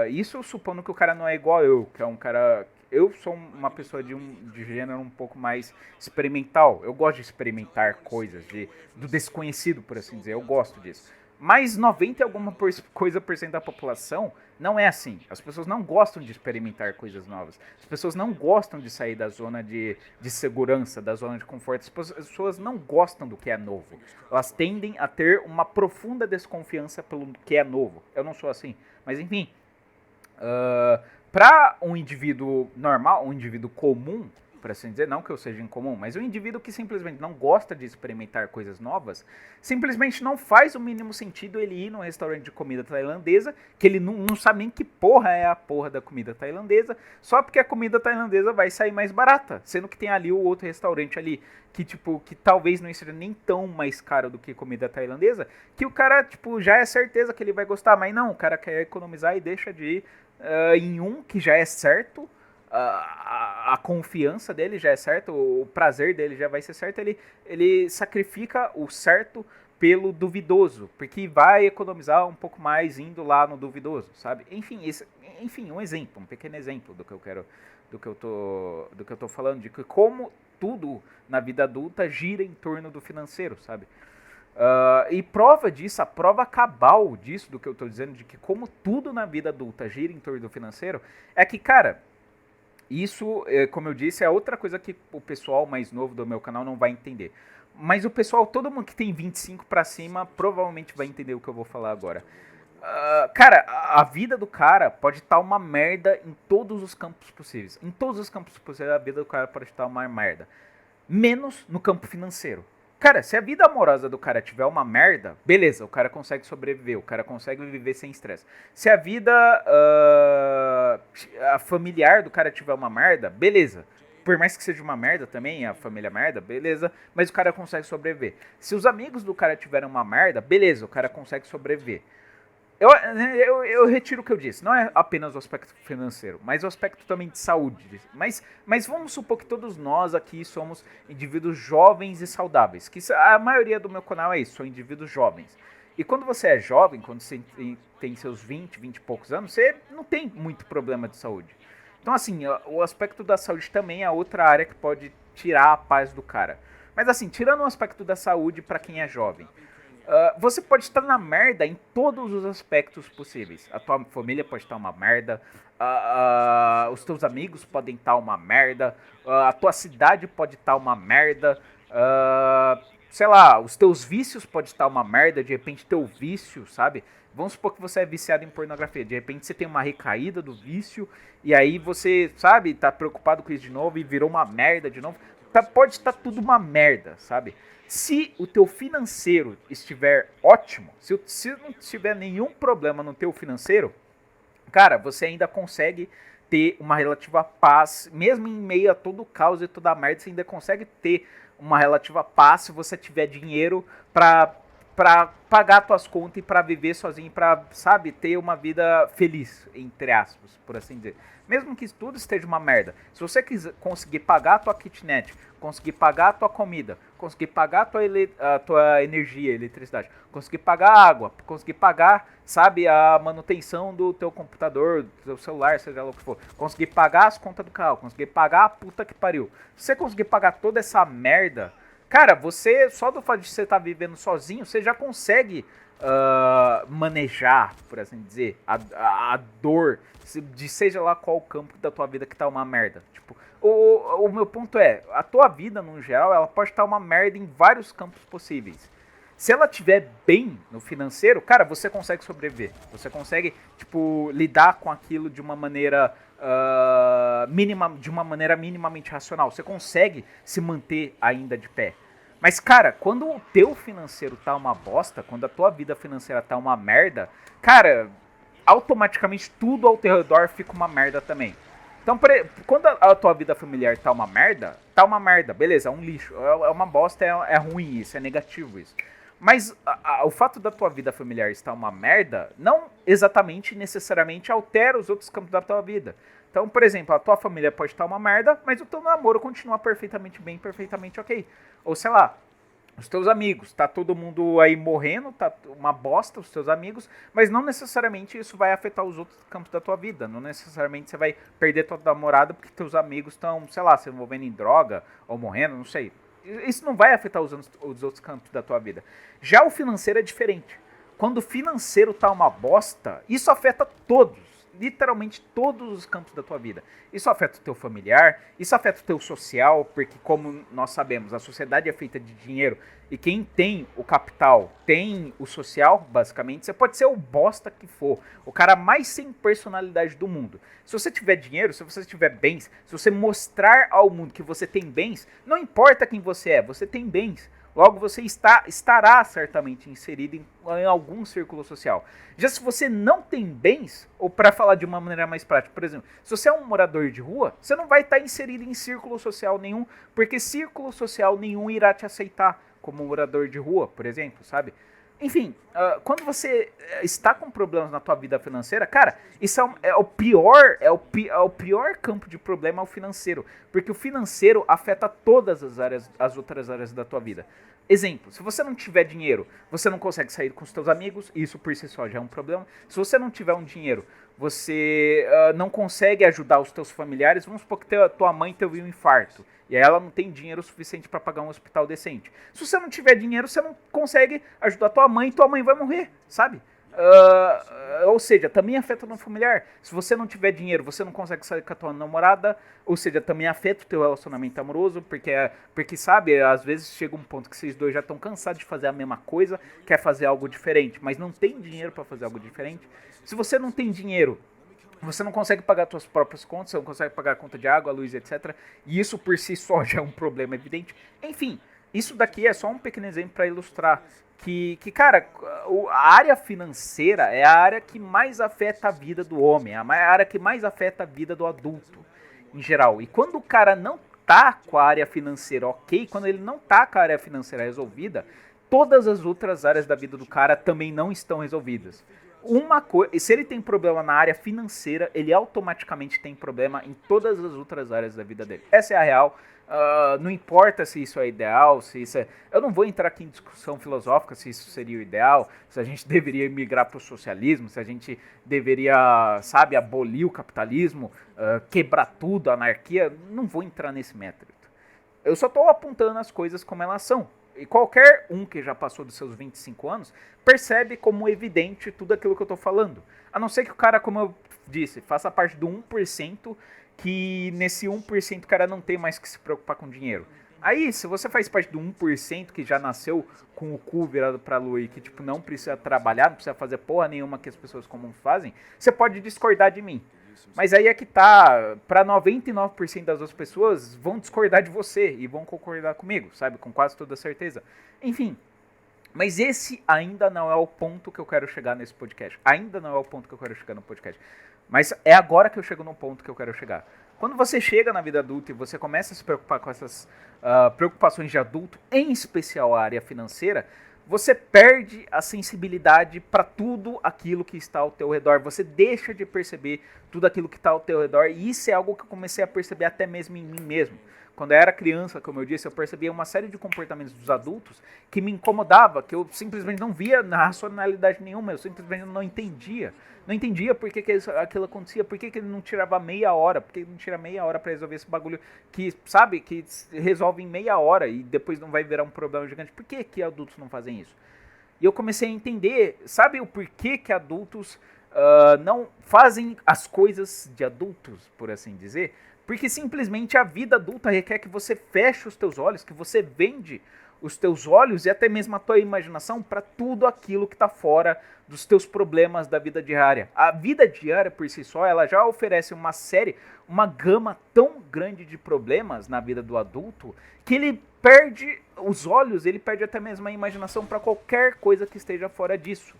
A: isso supondo que o cara não é igual eu, que é um cara, eu sou uma pessoa de gênero um pouco mais experimental, eu gosto de experimentar coisas, do desconhecido, por assim dizer, eu gosto disso. Mas 90 e alguma coisa por cento da população não é assim. As pessoas não gostam de experimentar coisas novas. As pessoas não gostam de sair da zona de segurança, da zona de conforto. As pessoas não gostam do que é novo. Elas tendem a ter uma profunda desconfiança pelo que é novo. Eu não sou assim. Mas enfim, para um indivíduo normal, um indivíduo comum, por assim dizer, não que eu seja incomum, mas um indivíduo que simplesmente não gosta de experimentar coisas novas, simplesmente não faz o mínimo sentido ele ir num restaurante de comida tailandesa, que ele não sabe nem que porra é a porra da comida tailandesa, só porque a comida tailandesa vai sair mais barata, sendo que tem ali o outro restaurante ali, que tipo, que talvez não seja nem tão mais caro do que comida tailandesa, que o cara, tipo, já é certeza que ele vai gostar, mas não, o cara quer economizar e deixa de ir em um que já é certo, a confiança dele já é certa, o prazer dele já vai ser certo, ele sacrifica o certo pelo duvidoso, porque vai economizar um pouco mais indo lá no duvidoso, sabe? Enfim, um exemplo, um pequeno exemplo do que eu quero, do que eu tô falando, de que como tudo na vida adulta gira em torno do financeiro, sabe? E prova disso, a prova cabal disso, do que eu tô dizendo, de que como tudo na vida adulta gira em torno do financeiro, é que, cara, isso, como eu disse, é outra coisa que o pessoal mais novo do meu canal não vai entender. Mas o pessoal, todo mundo que tem 25 pra cima, provavelmente vai entender o que eu vou falar agora. Cara, a vida do cara pode estar uma merda em todos os campos possíveis. Em todos os campos possíveis, a vida do cara pode estar uma merda. Menos no campo financeiro. Cara, se a vida amorosa do cara tiver uma merda, beleza, o cara consegue sobreviver, o cara consegue viver sem estresse. Se a vida a familiar do cara tiver uma merda, beleza. Por mais que seja uma merda também, a família merda, beleza, mas o cara consegue sobreviver. Se os amigos do cara tiverem uma merda, beleza, o cara consegue sobreviver. Eu retiro o que eu disse. Não é apenas o aspecto financeiro, mas o aspecto também de saúde. Mas vamos supor que todos nós aqui somos indivíduos jovens e saudáveis. Que a maioria do meu canal é isso, são indivíduos jovens. E quando você é jovem, quando você tem seus 20 e poucos anos, você não tem muito problema de saúde. Então, assim, o aspecto da saúde também é outra área que pode tirar a paz do cara. Mas, assim, tirando o aspecto da saúde para quem é jovem, você pode estar na merda em todos os aspectos possíveis. A tua família pode estar uma merda, os teus amigos podem estar uma merda, a tua cidade pode estar uma merda, sei lá, os teus vícios podem estar uma merda, de repente teu vício, sabe? Vamos supor que você é viciado em pornografia, de repente você tem uma recaída do vício, e aí você, sabe, tá preocupado com isso de novo e virou uma merda de novo. Pode estar tudo uma merda, sabe? Se o teu financeiro estiver ótimo, se não tiver nenhum problema no teu financeiro, cara, você ainda consegue ter uma relativa paz, mesmo em meio a todo o caos e toda a merda, você ainda consegue ter uma relativa paz se você tiver dinheiro pra pagar tuas contas e pra viver sozinho, pra, sabe, ter uma vida feliz, entre aspas, por assim dizer. Mesmo que tudo esteja uma merda, se você quiser conseguir pagar a tua kitnet, conseguir pagar a tua comida, conseguir pagar a tua energia, eletricidade, conseguir pagar a água, conseguir pagar, sabe, a manutenção do teu computador, do teu celular, seja lá o que for, conseguir pagar as contas do carro, conseguir pagar a puta que pariu. Se você conseguir pagar toda essa merda, cara, você, só do fato de você estar vivendo sozinho, você já consegue manejar, por assim dizer, a dor, de seja lá qual o campo da tua vida que tá uma merda. Tipo, o meu ponto é, a tua vida, no geral, ela pode estar uma merda em vários campos possíveis. Se ela estiver bem no financeiro, cara, você consegue sobreviver. Você consegue, tipo, lidar com aquilo de uma maneira de uma maneira minimamente racional. Você consegue se manter ainda de pé. Mas, cara, quando o teu financeiro tá uma bosta, quando a tua vida financeira tá uma merda, cara, automaticamente tudo ao teu redor fica uma merda também. Então, quando a tua vida familiar tá uma merda, beleza, é um lixo, é uma bosta, é ruim isso, é negativo isso. Mas o fato da tua vida familiar estar uma merda, não exatamente, necessariamente, altera os outros campos da tua vida. Então, por exemplo, a tua família pode estar uma merda, mas o teu namoro continua perfeitamente bem, perfeitamente ok. Ou sei lá, os teus amigos, tá todo mundo aí morrendo, tá uma bosta os teus amigos, mas não necessariamente isso vai afetar os outros campos da tua vida, não necessariamente você vai perder tua namorada porque teus amigos estão, sei lá, se envolvendo em droga ou morrendo, não sei. Isso não vai afetar os outros campos da tua vida. Já o financeiro é diferente. Quando o financeiro tá uma bosta, isso afeta todos. Literalmente todos os campos da tua vida. Isso afeta o teu familiar, isso afeta o teu social, porque como nós sabemos, a sociedade é feita de dinheiro e quem tem o capital tem o social, basicamente. Você pode ser o bosta que for, o cara mais sem personalidade do mundo. Se você tiver dinheiro, se você tiver bens, se você mostrar ao mundo que você tem bens, não importa quem você é, você tem bens. Logo, você estará certamente inserido em algum círculo social. Já se você não tem bens, ou para falar de uma maneira mais prática, por exemplo, se você é um morador de rua, você não vai estar inserido em círculo social nenhum, porque círculo social nenhum irá te aceitar como morador de rua, por exemplo, sabe? Enfim, quando você está com problemas na tua vida financeira, cara, isso é o pior, o pior campo de problema é o financeiro, porque o financeiro afeta todas as outras áreas da tua vida. Exemplo, se você não tiver dinheiro, você não consegue sair com os teus amigos, isso por si só já é um problema. Se você não tiver um dinheiro, você não consegue ajudar os teus familiares, vamos supor que tua mãe teve um infarto, e aí ela não tem dinheiro suficiente para pagar um hospital decente. Se você não tiver dinheiro, você não consegue ajudar tua mãe vai morrer, sabe? Ou seja, também afeta no familiar. Se você não tiver dinheiro, você não consegue sair com a tua namorada, ou seja, também afeta o teu relacionamento amoroso, porque sabe, às vezes chega um ponto que vocês dois já estão cansados de fazer a mesma coisa, quer fazer algo diferente, mas não tem dinheiro para fazer algo diferente. Se você não tem dinheiro, você não consegue pagar suas próprias contas, você não consegue pagar a conta de água, luz, etc. E isso por si só já é um problema evidente. Enfim, isso daqui é só um pequeno exemplo para ilustrar que, cara, a área financeira é a área que mais afeta a vida do homem, é a área que mais afeta a vida do adulto, em geral. E quando o cara não tá com a área financeira ok, quando ele não tá com a área financeira resolvida, todas as outras áreas da vida do cara também não estão resolvidas. Se ele tem problema na área financeira, ele automaticamente tem problema em todas as outras áreas da vida dele. Essa é a real. Não importa se isso é ideal, se isso é... Eu não vou entrar aqui em discussão filosófica se isso seria o ideal, se a gente deveria migrar para o socialismo, se a gente deveria, sabe, abolir o capitalismo, quebrar tudo, a anarquia. Não vou entrar nesse método. Eu só estou apontando as coisas como elas são. E qualquer um que já passou dos seus 25 anos percebe como evidente tudo aquilo que eu estou falando. A não ser que o cara, como eu disse, faça parte do 1%, que nesse 1% o cara não tem mais que se preocupar com dinheiro. Aí, se você faz parte do 1% que já nasceu com o cu virado pra lua e que tipo, não precisa trabalhar, não precisa fazer porra nenhuma que as pessoas comuns fazem, você pode discordar de mim. Mas aí é que tá, pra 99% das outras pessoas vão discordar de você e vão concordar comigo, sabe? Com quase toda certeza. Enfim, mas esse ainda não é o ponto que eu quero chegar nesse podcast. Ainda não é o ponto que eu quero chegar no podcast. Mas é agora que eu chego no ponto que eu quero chegar. Quando você chega na vida adulta e você começa a se preocupar com essas preocupações de adulto, em especial a área financeira, você perde a sensibilidade para tudo aquilo que está ao teu redor. Você deixa de perceber tudo aquilo que está ao teu redor. E isso é algo que eu comecei a perceber até mesmo em mim mesmo. Quando eu era criança, como eu disse, eu percebia uma série de comportamentos dos adultos que me incomodava, que eu simplesmente não via na racionalidade nenhuma, eu simplesmente não entendia. Não entendia por que aquilo acontecia, por que ele não tirava meia hora, por que ele não tira meia hora pra resolver esse bagulho que, sabe, que resolve em meia hora e depois não vai virar um problema gigante. Por que adultos não fazem isso? E eu comecei a entender, sabe o porquê que adultos não fazem as coisas de adultos, por assim dizer? Porque simplesmente a vida adulta requer que você feche os teus olhos, que você vende os teus olhos e até mesmo a tua imaginação para tudo aquilo que está fora dos teus problemas da vida diária. A vida diária por si só, ela já oferece uma gama tão grande de problemas na vida do adulto que ele perde os olhos, ele perde até mesmo a imaginação para qualquer coisa que esteja fora disso.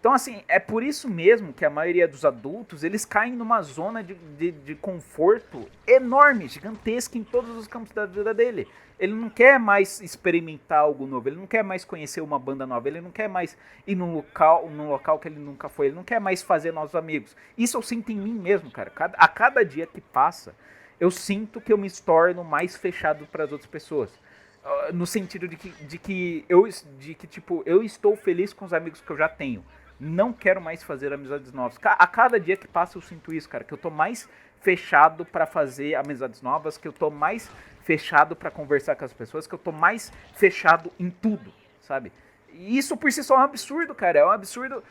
A: Então, assim, é por isso mesmo que a maioria dos adultos, eles caem numa zona de conforto enorme, gigantesca em todos os campos da vida dele. Ele não quer mais experimentar algo novo, ele não quer mais conhecer uma banda nova, ele não quer mais ir num local que ele nunca foi, ele não quer mais fazer novos amigos. Isso eu sinto em mim mesmo, cara. A cada dia que passa, eu sinto que eu me torno mais fechado para as outras pessoas. No sentido de que eu estou feliz com os amigos que eu já tenho. Não quero mais fazer amizades novas. A cada dia que passa eu sinto isso, cara. Que eu tô mais fechado pra fazer amizades novas. Que eu tô mais fechado pra conversar com as pessoas. Que eu tô mais fechado em tudo, sabe? E isso por si só é um absurdo, cara. É um absurdo...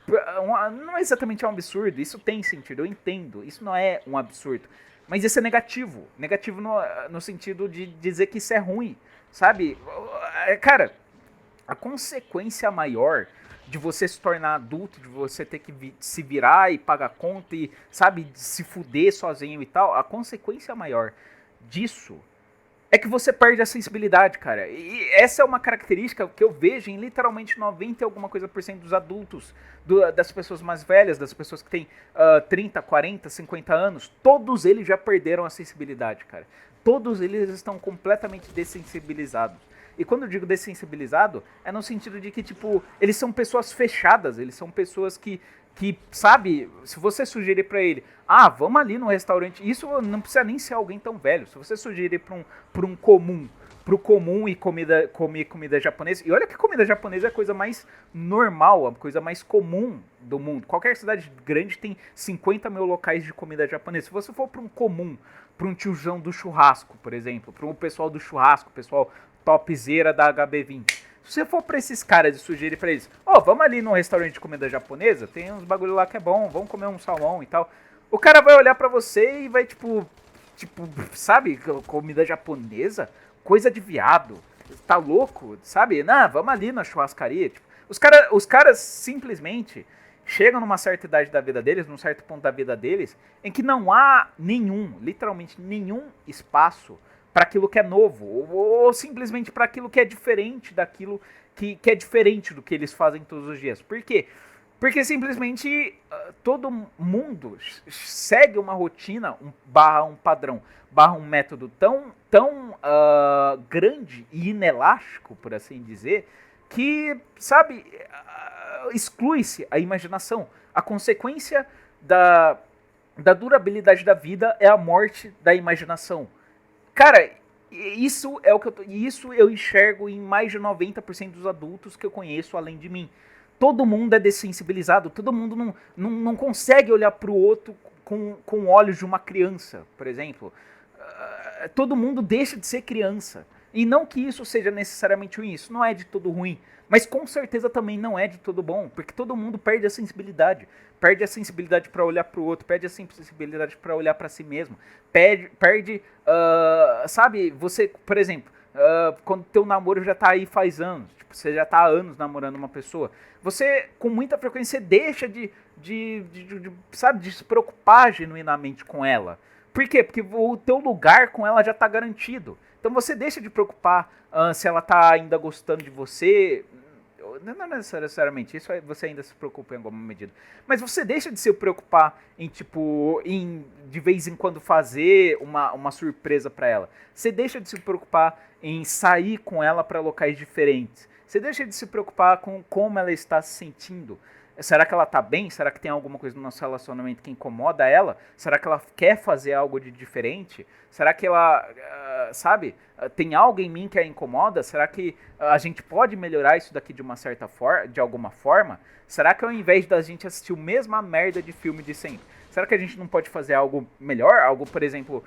A: não exatamente é um absurdo. Isso tem sentido, eu entendo. Isso não é um absurdo. Mas isso é negativo. Negativo no sentido de dizer que isso é ruim, sabe? Cara, a consequência maior de você se tornar adulto, de você ter que se virar e pagar conta e, sabe, se fuder sozinho e tal, a consequência maior disso é que você perde a sensibilidade, cara. E essa é uma característica que eu vejo em literalmente 90 e alguma coisa por cento dos adultos, das pessoas mais velhas, das pessoas que têm 30, 40, 50 anos. Todos eles já perderam a sensibilidade, cara. Todos eles estão completamente dessensibilizados. E quando eu digo dessensibilizado, é no sentido de que, tipo, eles são pessoas fechadas, eles são pessoas que sabe, se você sugerir pra ele, vamos ali no restaurante, isso não precisa nem ser alguém tão velho, se você sugerir pro comum e comer comida japonesa, e olha que comida japonesa é a coisa mais normal, a coisa mais comum do mundo, qualquer cidade grande tem 50 mil locais de comida japonesa, se você for pra um comum, pra um tiozão do churrasco, por exemplo, pro pessoal do churrasco, pessoal topzera da HB20, se você for pra esses caras e sugerir pra eles, vamos ali num restaurante de comida japonesa, tem uns bagulho lá que é bom, vamos comer um salmão e tal. O cara vai olhar pra você e vai tipo, sabe, comida japonesa? Coisa de viado. Tá louco? Sabe? Não, vamos ali na churrascaria. Tipo, os caras simplesmente chegam numa certa idade da vida deles, num certo ponto da vida deles, em que não há literalmente nenhum espaço para aquilo que é novo, ou simplesmente para aquilo que é diferente daquilo que é diferente do que eles fazem todos os dias. Por quê? Porque simplesmente todo mundo segue uma rotina, um padrão, um método tão grande e inelástico, por assim dizer, que, sabe, exclui-se a imaginação. A consequência da durabilidade da vida é a morte da imaginação. Cara, isso é o que isso eu enxergo em mais de 90% dos adultos que eu conheço além de mim. Todo mundo é dessensibilizado, todo mundo não consegue olhar pro outro com olhos de uma criança, por exemplo. Todo mundo deixa de ser criança. E não que isso seja necessariamente ruim, isso não é de todo ruim. Mas com certeza também não é de todo bom, porque todo mundo perde a sensibilidade. Perde a sensibilidade para olhar para o outro, perde a sensibilidade para olhar para si mesmo. Perde sabe, você, por exemplo, quando teu namoro já tá aí faz anos, tipo, você já tá há anos namorando uma pessoa, você, com muita frequência, deixa sabe, de se preocupar genuinamente com ela. Por quê? Porque o teu lugar com ela já tá garantido. Então você deixa de preocupar se ela tá ainda gostando de você. não necessariamente, isso você ainda se preocupa em alguma medida. Mas você deixa de se preocupar em, tipo, de vez em quando fazer uma surpresa pra ela. Você deixa de se preocupar em sair com ela pra locais diferentes. Você deixa de se preocupar com como ela está se sentindo. Será que ela tá bem? Será que tem alguma coisa no nosso relacionamento que incomoda ela? Será que ela quer fazer algo de diferente? Será que ela, sabe, tem algo em mim que a incomoda? Será que a gente pode melhorar isso daqui de uma certa forma, de alguma forma? Será que ao invés da gente assistir a mesma merda de filme de sempre, será que a gente não pode fazer algo melhor? Algo, por exemplo,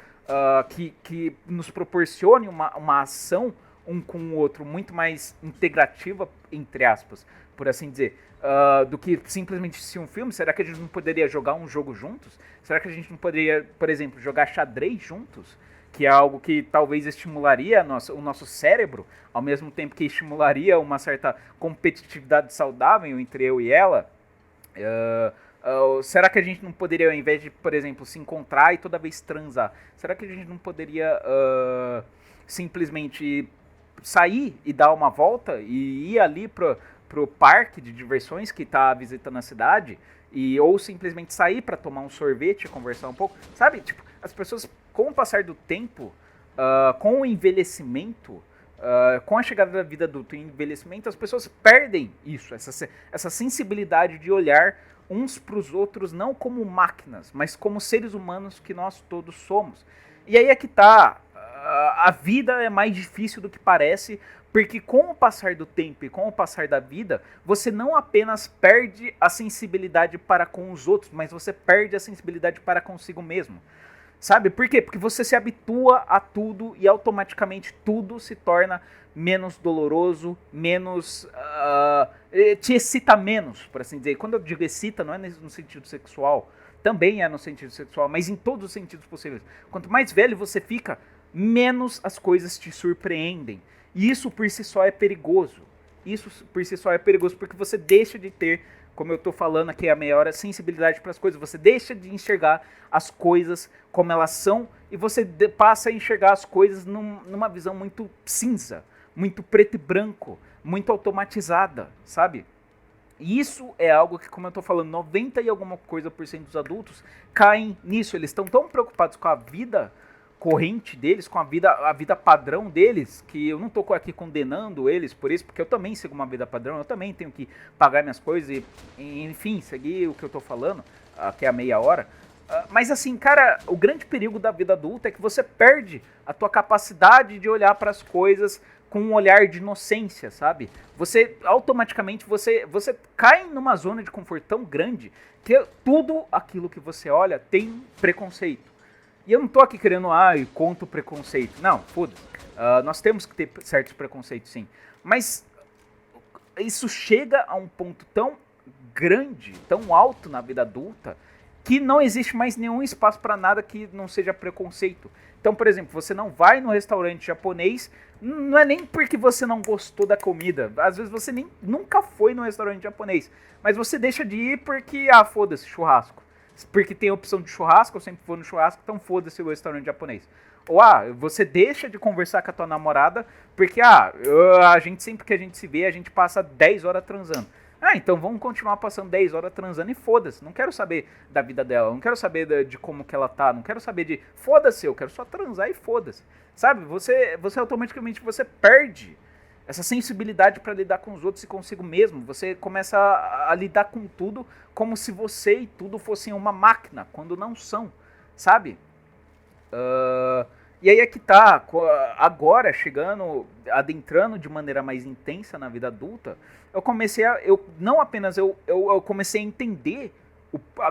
A: que nos proporcione uma ação um com o outro muito mais integrativa, entre aspas, por assim dizer, do que simplesmente assistir um filme? Será que a gente não poderia jogar um jogo juntos? Será que a gente não poderia, por exemplo, jogar xadrez juntos? Que é algo que talvez estimularia o nosso cérebro, ao mesmo tempo que estimularia uma certa competitividade saudável entre eu e ela. Será que a gente não poderia, ao invés de, por exemplo, se encontrar e toda vez transar, será que a gente não poderia simplesmente sair e dar uma volta e ir ali pro parque de diversões que tá visitando a cidade, ou simplesmente sair para tomar um sorvete e conversar um pouco, sabe? Tipo, as pessoas, com o passar do tempo, com o envelhecimento, com a chegada da vida adulta e envelhecimento, as pessoas perdem isso, essa sensibilidade de olhar uns para os outros não como máquinas, mas como seres humanos que nós todos somos. E aí é que tá, a vida é mais difícil do que parece, porque com o passar do tempo e com o passar da vida, você não apenas perde a sensibilidade para com os outros, mas você perde a sensibilidade para consigo mesmo. Sabe por quê? Porque você se habitua a tudo e automaticamente tudo se torna menos doloroso, menos... te excita menos, por assim dizer. Quando eu digo excita, não é no sentido sexual, também é no sentido sexual, mas em todos os sentidos possíveis. Quanto mais velho você fica, menos as coisas te surpreendem. E isso por si só é perigoso. Isso por si só é perigoso porque você deixa de ter, como eu tô falando aqui há meia hora, sensibilidade para as coisas. Você deixa de enxergar as coisas como elas são e você passa a enxergar as coisas numa visão muito cinza, muito preto e branco, muito automatizada, sabe? E isso é algo que, como eu tô falando, 90 e alguma coisa por cento dos adultos caem nisso. Eles estão tão preocupados com a vida corrente deles, com a vida padrão deles, que eu não tô aqui condenando eles por isso, porque eu também sigo uma vida padrão, eu também tenho que pagar minhas coisas e enfim, seguir o que eu tô falando, que é a meia hora. Mas assim, cara, o grande perigo da vida adulta é que você perde a tua capacidade de olhar para as coisas com um olhar de inocência, sabe? Você, automaticamente, você cai numa zona de conforto tão grande que tudo aquilo que você olha tem preconceito. E eu não tô aqui querendo, contra o preconceito. Não, foda-se. Nós temos que ter certos preconceitos, sim. Mas isso chega a um ponto tão grande, tão alto na vida adulta, que não existe mais nenhum espaço para nada que não seja preconceito. Então, por exemplo, você não vai no restaurante japonês, não é nem porque você não gostou da comida. Às vezes você nunca foi no restaurante japonês, mas você deixa de ir porque, foda-se, churrasco. Porque tem a opção de churrasco, eu sempre vou no churrasco, então foda-se o restaurante japonês. Ou, você deixa de conversar com a tua namorada porque, a gente sempre que a gente se vê, a gente passa 10 horas transando. Então vamos continuar passando 10 horas transando e foda-se. Não quero saber da vida dela, não quero saber de como que ela tá, não quero saber de... Foda-se, eu quero só transar e foda-se. Sabe, você automaticamente você perde essa sensibilidade para lidar com os outros e consigo mesmo. Você começa a lidar com tudo como se você e tudo fossem uma máquina, quando não são, sabe? E aí é que tá, agora chegando, adentrando de maneira mais intensa na vida adulta, eu comecei eu comecei a entender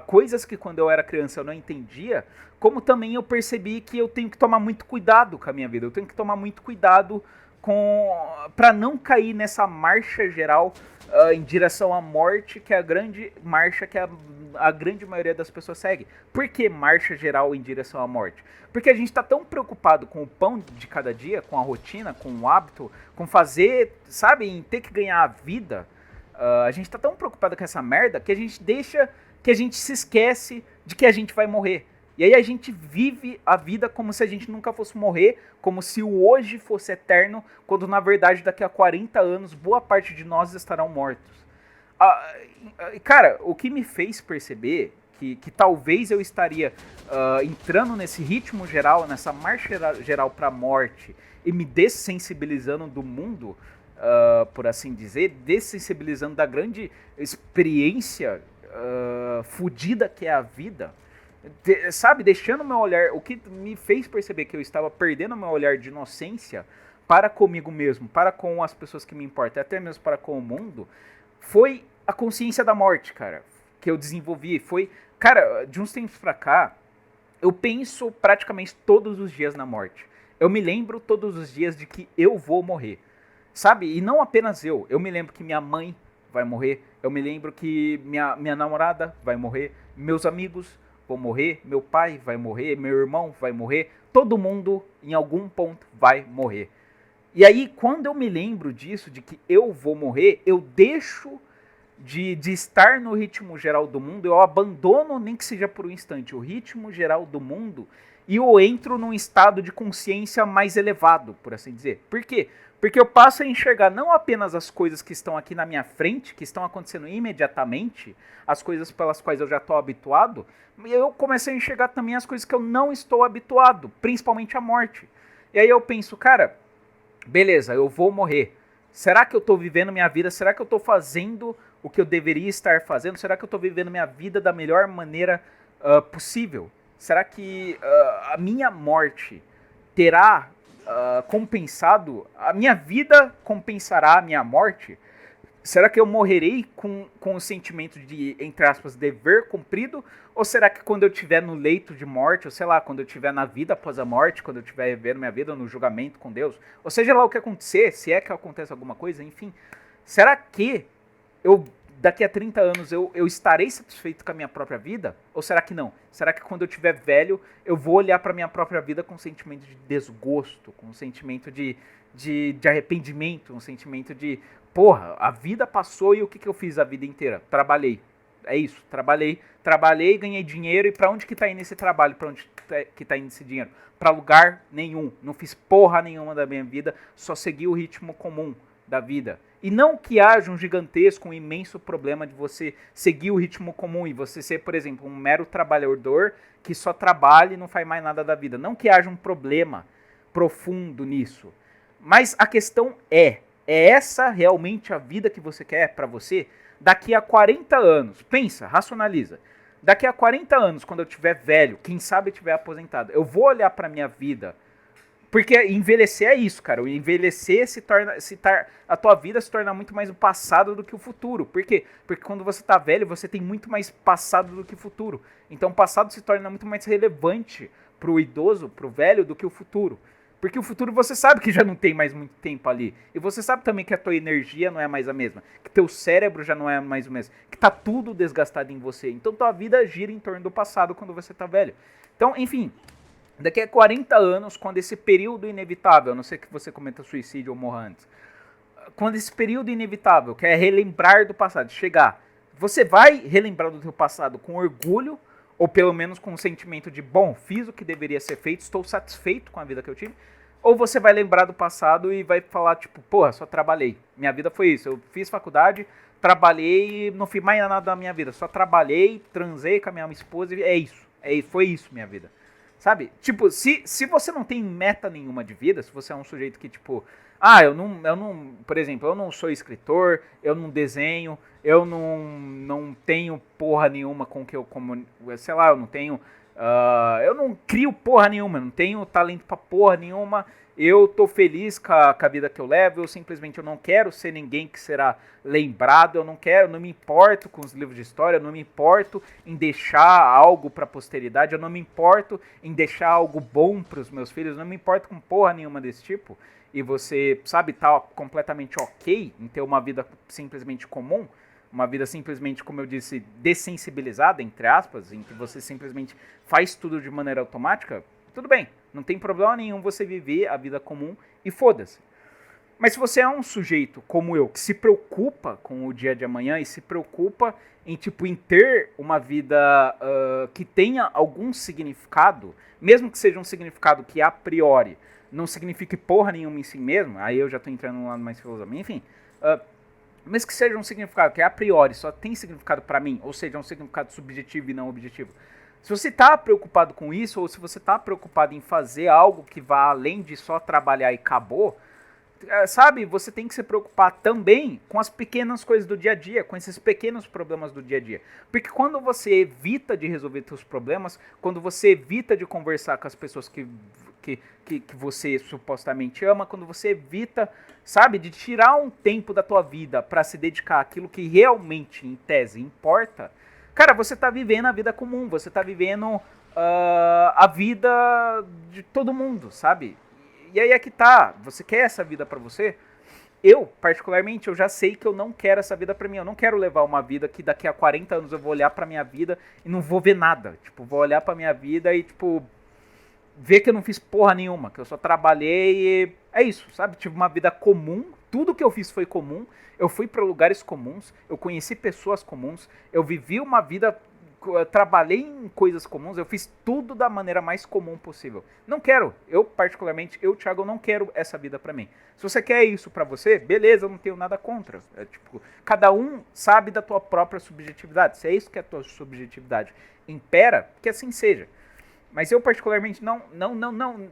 A: coisas que quando eu era criança eu não entendia, como também eu percebi que eu tenho que tomar muito cuidado com a minha vida, eu tenho que tomar muito cuidado para não cair nessa marcha geral em direção à morte, que é a grande marcha que a grande maioria das pessoas segue. Por que marcha geral em direção à morte? Porque a gente está tão preocupado com o pão de cada dia, com a rotina, com o hábito, com fazer, sabe, em ter que ganhar a vida. A gente está tão preocupado com essa merda que a gente se esquece de que a gente vai morrer. E aí a gente vive a vida como se a gente nunca fosse morrer, como se o hoje fosse eterno, quando na verdade daqui a 40 anos boa parte de nós estarão mortos. Ah, cara, o que me fez perceber que talvez eu estaria entrando nesse ritmo geral, nessa marcha geral para a morte e me dessensibilizando do mundo, por assim dizer, dessensibilizando da grande experiência fodida que é a vida, sabe, deixando meu olhar, o que me fez perceber que eu estava perdendo meu olhar de inocência para comigo mesmo, para com as pessoas que me importam, até mesmo para com o mundo, foi a consciência da morte, cara, que eu desenvolvi. Foi, cara, de uns tempos pra cá, eu penso praticamente todos os dias na morte. Eu me lembro todos os dias de que eu vou morrer, sabe? E não apenas eu me lembro que minha mãe vai morrer, eu me lembro que minha namorada vai morrer, meus amigos vão morrer, meu pai vai morrer, meu irmão vai morrer, todo mundo em algum ponto vai morrer. E aí, quando eu me lembro disso, de que eu vou morrer, eu deixo de estar no ritmo geral do mundo, eu abandono, nem que seja por um instante, o ritmo geral do mundo e eu entro num estado de consciência mais elevado, por assim dizer. Por quê? Porque eu passo a enxergar não apenas as coisas que estão aqui na minha frente, que estão acontecendo imediatamente, as coisas pelas quais eu já estou habituado, eu comecei a enxergar também as coisas que eu não estou habituado, principalmente a morte. E aí eu penso, cara, beleza, eu vou morrer. Será que eu estou vivendo minha vida? Será que eu estou fazendo o que eu deveria estar fazendo? Será que eu estou vivendo minha vida da melhor maneira possível? Será que a minha morte terá compensado? A minha vida compensará a minha morte? Será que eu morrerei com o sentimento de, entre aspas, dever cumprido? Ou será que quando eu estiver no leito de morte, ou sei lá, quando eu estiver na vida após a morte, quando eu estiver vivendo minha vida no julgamento com Deus, ou seja lá o que acontecer, se é que acontece alguma coisa, enfim, será que eu, daqui a 30 anos, eu estarei satisfeito com a minha própria vida? Ou será que não? Será que quando eu estiver velho, eu vou olhar para a minha própria vida com um sentimento de desgosto, com um sentimento de arrependimento, um sentimento de, porra, a vida passou e o que eu fiz a vida inteira? Trabalhei. É isso, trabalhei, ganhei dinheiro e pra onde que tá indo esse trabalho? Pra onde que tá indo esse dinheiro? Pra lugar nenhum, não fiz porra nenhuma da minha vida, só segui o ritmo comum da vida. E não que haja um gigantesco, um imenso problema de você seguir o ritmo comum e você ser, por exemplo, um mero trabalhador que só trabalha e não faz mais nada da vida. Não que haja um problema profundo nisso. Mas a questão é essa realmente a vida que você quer pra você? Daqui a 40 anos, pensa, racionaliza. Daqui a 40 anos, quando eu tiver velho, quem sabe eu tiver aposentado, eu vou olhar pra minha vida. Porque envelhecer é isso, cara. O envelhecer a tua vida se torna muito mais o passado do que o futuro. Por quê? Porque quando você tá velho, você tem muito mais passado do que futuro. Então o passado se torna muito mais relevante pro idoso, pro velho, do que o futuro. Porque o futuro você sabe que já não tem mais muito tempo ali. E você sabe também que a tua energia não é mais a mesma. Que teu cérebro já não é mais o mesmo. Que tá tudo desgastado em você. Então tua vida gira em torno do passado quando você tá velho. Então, enfim, daqui a 40 anos, quando esse período inevitável, a não ser que você cometa suicídio ou morra antes, quando esse período inevitável, que é relembrar do passado, chegar, você vai relembrar do teu passado com orgulho, ou pelo menos com um sentimento de, bom, fiz o que deveria ser feito, estou satisfeito com a vida que eu tive, ou você vai lembrar do passado e vai falar, tipo, porra, só trabalhei, minha vida foi isso, eu fiz faculdade, trabalhei, não fiz mais nada da minha vida, só trabalhei, transei com a minha esposa e é isso, foi isso minha vida. Sabe? Tipo, se você não tem meta nenhuma de vida, se você é um sujeito que, tipo, eu não, por exemplo, eu não sou escritor, eu não desenho, eu não tenho porra nenhuma com que eu, como, sei lá, eu não tenho, eu não crio porra nenhuma, não tenho talento pra porra nenhuma, eu tô feliz com a vida que eu levo, eu simplesmente não quero ser ninguém que será lembrado, eu não me importo com os livros de história, eu não me importo em deixar algo pra posteridade, eu não me importo em deixar algo bom pros meus filhos, eu não me importo com porra nenhuma desse tipo, e você, sabe, tá completamente ok em ter uma vida simplesmente comum, uma vida simplesmente, como eu disse, dessensibilizada, entre aspas, em que você simplesmente faz tudo de maneira automática, tudo bem, não tem problema nenhum você viver a vida comum e foda-se. Mas se você é um sujeito como eu, que se preocupa com o dia de amanhã e se preocupa em, tipo, em ter uma vida que tenha algum significado, mesmo que seja um significado que a priori não signifique porra nenhuma em si mesmo, aí eu já tô entrando num lado mais filosófico, enfim, mas que seja um significado que a priori só tem significado para mim, ou seja, um significado subjetivo e não objetivo. Se você está preocupado com isso, ou se você está preocupado em fazer algo que vá além de só trabalhar e acabou, sabe, você tem que se preocupar também com as pequenas coisas do dia a dia, com esses pequenos problemas do dia a dia. Porque quando você evita de resolver seus problemas, quando você evita de conversar com as pessoas que você supostamente ama, quando você evita, sabe, de tirar um tempo da tua vida para se dedicar àquilo que realmente, em tese, importa, cara, você tá vivendo a vida comum, você tá vivendo a vida de todo mundo, sabe? E aí é que tá, você quer essa vida pra você? Eu, particularmente, eu já sei que eu não quero essa vida pra mim. Eu não quero levar uma vida que daqui a 40 anos eu vou olhar pra minha vida e não vou ver nada. Tipo, vou olhar pra minha vida e, tipo, ver que eu não fiz porra nenhuma, que eu só trabalhei e é isso, sabe? Tive uma vida comum, tudo que eu fiz foi comum, eu fui pra lugares comuns, eu conheci pessoas comuns, eu vivi uma vida, eu trabalhei em coisas comuns, eu fiz tudo da maneira mais comum possível. Não quero, eu particularmente, Thiago, eu não quero essa vida pra mim. Se você quer isso pra você, beleza, eu não tenho nada contra. É, tipo, cada um sabe da tua própria subjetividade. Se é isso que é a tua subjetividade impera, que assim seja. Mas eu particularmente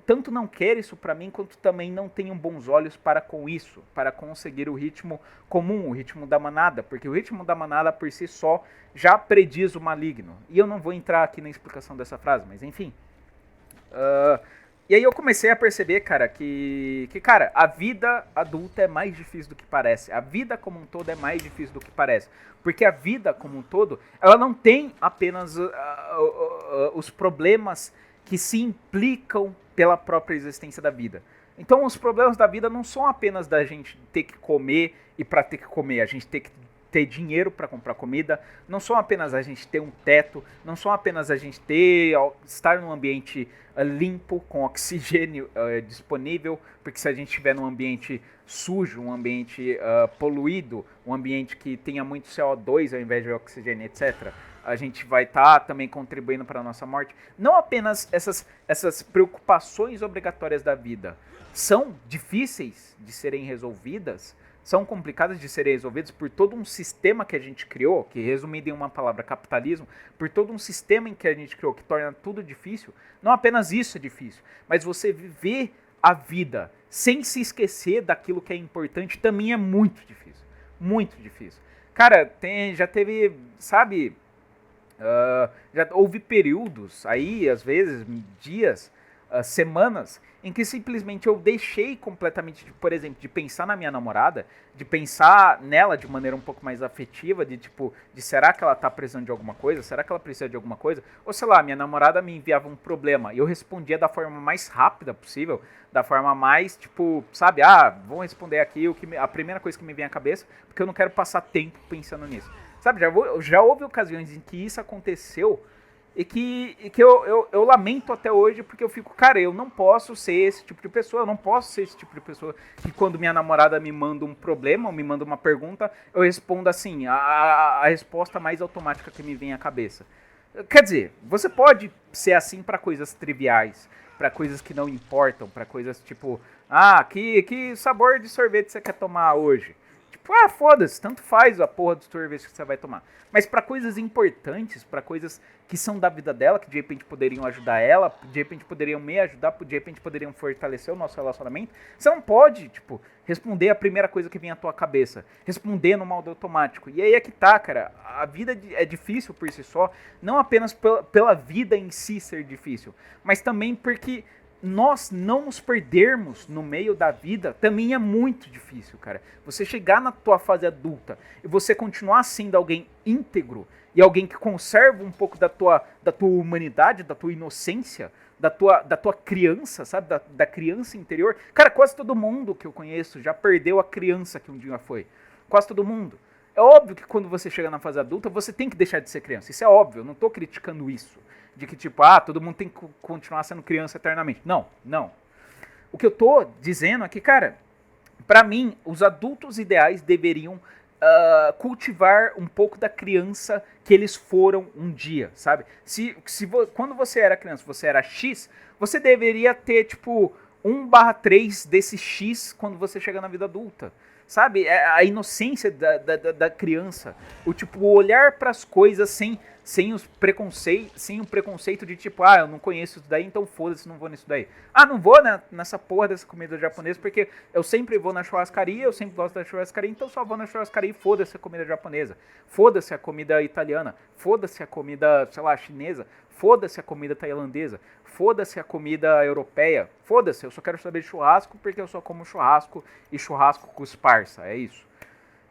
A: tanto não quero isso pra mim, quanto também não tenho bons olhos para com isso, para conseguir o ritmo comum, o ritmo da manada, porque o ritmo da manada por si só já prediz o maligno. E eu não vou entrar aqui na explicação dessa frase, mas enfim. E aí eu comecei a perceber, cara, cara, a vida adulta é mais difícil do que parece. A vida como um todo é mais difícil do que parece. Porque a vida como um todo, ela não tem apenas os problemas que se implicam pela própria existência da vida. Então os problemas da vida não são apenas da gente ter que comer e para ter que comer, a gente ter que ter dinheiro para comprar comida, não são apenas a gente ter um teto, não são apenas a gente estar num ambiente limpo, com oxigênio disponível, porque se a gente estiver num ambiente sujo, um ambiente poluído, um ambiente que tenha muito CO2 ao invés de oxigênio, etc., a gente vai estar também contribuindo para a nossa morte. Não apenas essas preocupações obrigatórias da vida são difíceis de serem resolvidas, são complicadas de serem resolvidas por todo um sistema que a gente criou, que resumido em uma palavra, capitalismo, por todo um sistema em que a gente criou que torna tudo difícil. Não apenas isso é difícil, mas você viver a vida sem se esquecer daquilo que é importante também é muito difícil. Muito difícil. Cara, já teve, sabe, já houve períodos aí, às vezes, dias, semanas, em que simplesmente eu deixei completamente, por exemplo, de pensar na minha namorada, de pensar nela de maneira um pouco mais afetiva, de tipo, de será que ela tá precisando de alguma coisa? Será que ela precisa de alguma coisa? Ou sei lá, minha namorada me enviava um problema e eu respondia da forma mais rápida possível, da forma mais, tipo, sabe, vou responder aqui a primeira coisa que me vem à cabeça, porque eu não quero passar tempo pensando nisso. Sabe, já houve ocasiões em que isso aconteceu e que eu lamento até hoje, porque eu fico, cara, eu não posso ser esse tipo de pessoa, eu não posso ser esse tipo de pessoa que quando minha namorada me manda um problema ou me manda uma pergunta, eu respondo assim, a resposta mais automática que me vem à cabeça. Quer dizer, você pode ser assim para coisas triviais, para coisas que não importam, para coisas tipo, que sabor de sorvete você quer tomar hoje? Foda-se, tanto faz a porra do sorvete que você vai tomar. Mas pra coisas importantes, pra coisas que são da vida dela, que de repente poderiam ajudar ela, de repente poderiam me ajudar, de repente poderiam fortalecer o nosso relacionamento, você não pode, tipo, responder a primeira coisa que vem à tua cabeça. Responder no modo automático. E aí é que tá, cara. A vida é difícil por si só, não apenas pela vida em si ser difícil, mas também porque nós não nos perdermos no meio da vida também é muito difícil, cara. Você chegar na tua fase adulta e você continuar sendo alguém íntegro e alguém que conserva um pouco da tua humanidade, da tua inocência, da tua criança, sabe? Da criança interior. Cara, quase todo mundo que eu conheço já perdeu a criança que um dia foi. Quase todo mundo. É óbvio que quando você chega na fase adulta, você tem que deixar de ser criança. Isso é óbvio, eu não tô criticando isso. De que tipo, todo mundo tem que continuar sendo criança eternamente. Não. O que eu tô dizendo é que, cara, Pra mim, os adultos ideais deveriam cultivar um pouco da criança que eles foram um dia, sabe? Quando você era criança, você era X, você deveria ter, tipo, 1/3 desse X quando você chega na vida adulta. Sabe? É a inocência da criança. O tipo, olhar para as coisas sem o preconceito de tipo, eu não conheço isso daí, então foda-se, não vou nisso daí. Não vou nessa porra dessa comida japonesa, porque eu sempre vou na churrascaria, eu sempre gosto da churrascaria, então só vou na churrascaria e foda-se a comida japonesa. Foda-se a comida italiana. Foda-se a comida, sei lá, chinesa. Foda-se a comida tailandesa. Foda-se a comida europeia. Foda-se, eu só quero saber de churrasco porque eu só como churrasco e churrasco com esparça, é isso.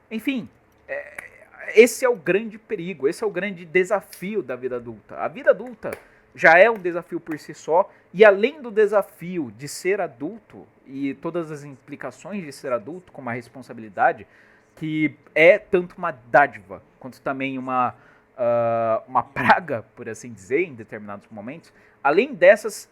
A: Enfim, esse é o grande perigo, esse é o grande desafio da vida adulta. A vida adulta já é um desafio por si só, e além do desafio de ser adulto e todas as implicações de ser adulto com uma responsabilidade, que é tanto uma dádiva quanto também uma praga, por assim dizer, em determinados momentos, além dessas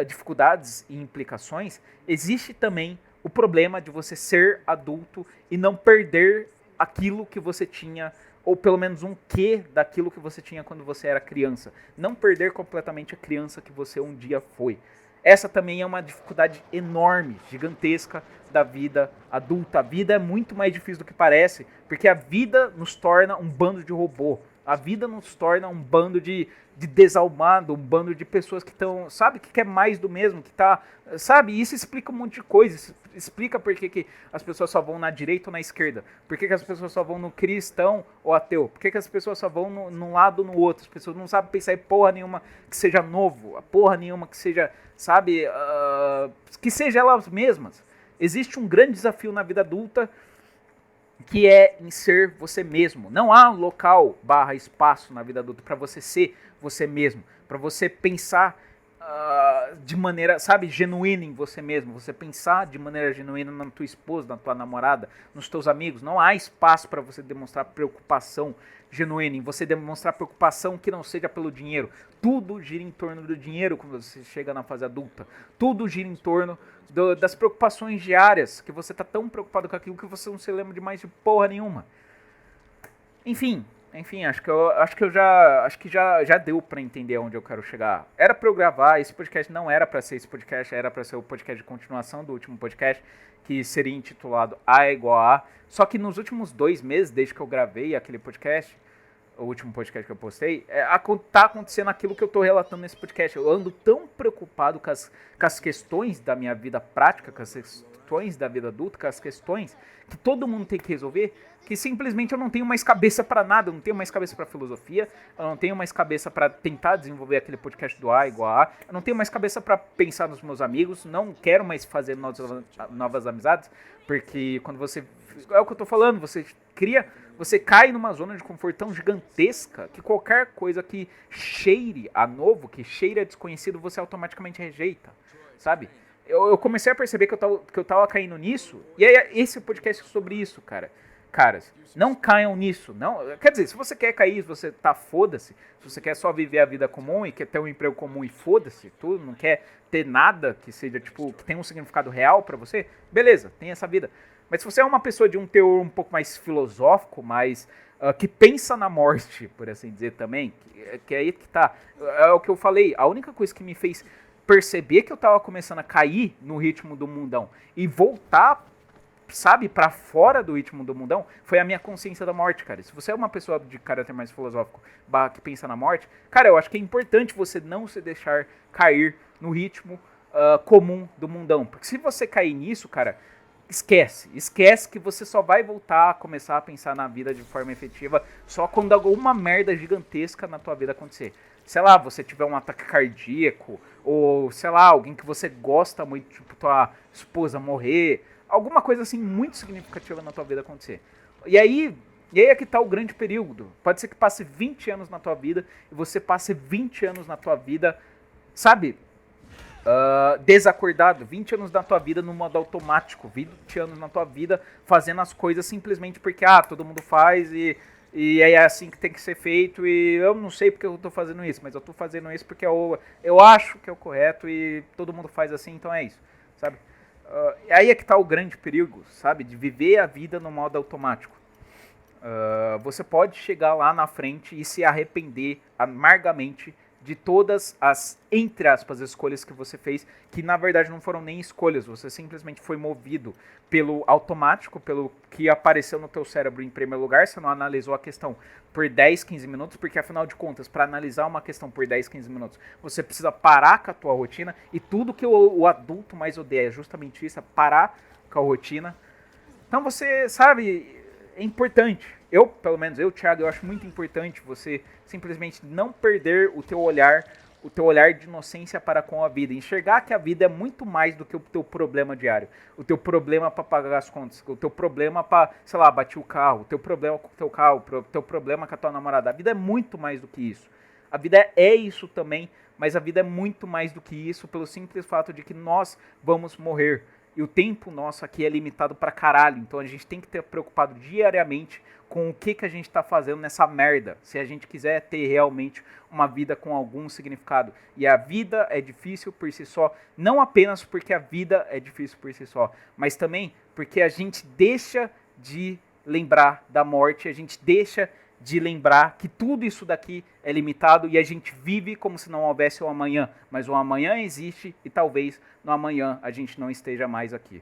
A: dificuldades e implicações, existe também o problema de você ser adulto e não perder aquilo que você tinha, ou pelo menos um quê daquilo que você tinha quando você era criança. Não perder completamente a criança que você um dia foi. Essa também é uma dificuldade enorme, gigantesca da vida adulta. A vida é muito mais difícil do que parece, porque a vida nos torna um bando de robô. A vida nos torna um bando de desalmado, um bando de pessoas que estão, sabe, que quer mais do mesmo, que tá, sabe, isso explica um monte de coisa, isso explica por que as pessoas só vão na direita ou na esquerda, por que as pessoas só vão no cristão ou ateu, por que as pessoas só vão num lado ou no outro, as pessoas não sabem pensar em porra nenhuma que seja novo, porra nenhuma que seja, sabe, que seja elas mesmas. Existe um grande desafio na vida adulta, que é em ser você mesmo. Não há local / espaço na vida adulta para você ser você mesmo, para você pensar de maneira, sabe, genuína em você mesmo, você pensar de maneira genuína na tua esposa, na tua namorada, nos teus amigos. Não há espaço para você demonstrar preocupação genuína, em você demonstrar preocupação que não seja pelo dinheiro. Tudo gira em torno do dinheiro quando você chega na fase adulta. Tudo gira em torno das preocupações diárias, que você tá tão preocupado com aquilo que você não se lembra de mais de porra nenhuma. Enfim, acho que já deu pra entender onde eu quero chegar. Era pra eu gravar, esse podcast não era pra ser esse podcast, era pra ser o podcast de continuação do último podcast, que seria intitulado A é igual a. Só que nos últimos 2 meses, desde que eu gravei aquele podcast, o último podcast que eu postei, tá acontecendo aquilo que eu tô relatando nesse podcast. Eu ando tão preocupado com as questões da minha vida prática, com as questões da vida adulta, com as questões que todo mundo tem que resolver, que simplesmente eu não tenho mais cabeça pra nada, eu não tenho mais cabeça pra filosofia, eu não tenho mais cabeça pra tentar desenvolver aquele podcast do A igual a, eu não tenho mais cabeça pra pensar nos meus amigos, não quero mais fazer novas amizades, porque quando você... É o que eu tô falando, você cai numa zona de conforto tão gigantesca que qualquer coisa que cheire a novo, que cheire a desconhecido, você automaticamente rejeita, sabe? Eu comecei a perceber que eu tava caindo nisso, e aí esse podcast é sobre isso, cara. Caras, não caiam nisso, não. Quer dizer, se você quer cair, se você tá foda-se, se você quer só viver a vida comum e quer ter um emprego comum e foda-se, tudo, não quer ter nada que seja, tipo, que tenha um significado real pra você, beleza, tem essa vida. Mas se você é uma pessoa de um teor um pouco mais filosófico, mais que pensa na morte, por assim dizer também, que é aí que tá, é o que eu falei, a única coisa que me fez perceber que eu tava começando a cair no ritmo do mundão e voltar, sabe, pra fora do ritmo do mundão, foi a minha consciência da morte, cara. Se você é uma pessoa de caráter mais filosófico, que pensa na morte, cara, eu acho que é importante você não se deixar cair no ritmo comum do mundão, porque se você cair nisso, cara, esquece que você só vai voltar a começar a pensar na vida de forma efetiva só quando alguma merda gigantesca na tua vida acontecer. Sei lá, você tiver um ataque cardíaco, ou sei lá, alguém que você gosta muito, tipo tua esposa morrer, alguma coisa assim muito significativa na tua vida acontecer. E aí é que tá o grande período. Pode ser que passe 20 anos na tua vida e você passe 20 anos na tua vida, sabe, desacordado, 20 anos da tua vida no modo automático, 20 anos na tua vida fazendo as coisas simplesmente porque todo mundo faz e é assim que tem que ser feito e eu não sei porque eu tô fazendo isso, mas eu tô fazendo isso porque eu acho que é o correto e todo mundo faz assim, então é isso, sabe? Aí é que tá o grande perigo, sabe? De viver a vida no modo automático. Você pode chegar lá na frente e se arrepender amargamente de todas as, entre aspas, escolhas que você fez, que na verdade não foram nem escolhas, você simplesmente foi movido pelo automático, pelo que apareceu no teu cérebro em primeiro lugar, você não analisou a questão por 10, 15 minutos, porque afinal de contas, para analisar uma questão por 10, 15 minutos, você precisa parar com a tua rotina, e tudo que o adulto mais odeia é justamente isso, é parar com a rotina. Então você, sabe, é importante. Eu, pelo menos eu, Thiago, eu acho muito importante você simplesmente não perder o teu olhar de inocência para com a vida. Enxergar que a vida é muito mais do que o teu problema diário. O teu problema para pagar as contas, o teu problema para, sei lá, bater o carro, o teu problema com o teu carro, o teu problema com a tua namorada. A vida é muito mais do que isso. A vida é isso também, mas a vida é muito mais do que isso pelo simples fato de que nós vamos morrer. E o tempo nosso aqui é limitado pra caralho. Então a gente tem que ter preocupado diariamente com o que a gente tá fazendo nessa merda. Se a gente quiser ter realmente uma vida com algum significado. E a vida é difícil por si só. Não apenas porque a vida é difícil por si só. Mas também porque a gente deixa de lembrar da morte. A gente deixa de lembrar que tudo isso daqui é limitado e a gente vive como se não houvesse o amanhã, mas o amanhã existe e talvez no amanhã a gente não esteja mais aqui.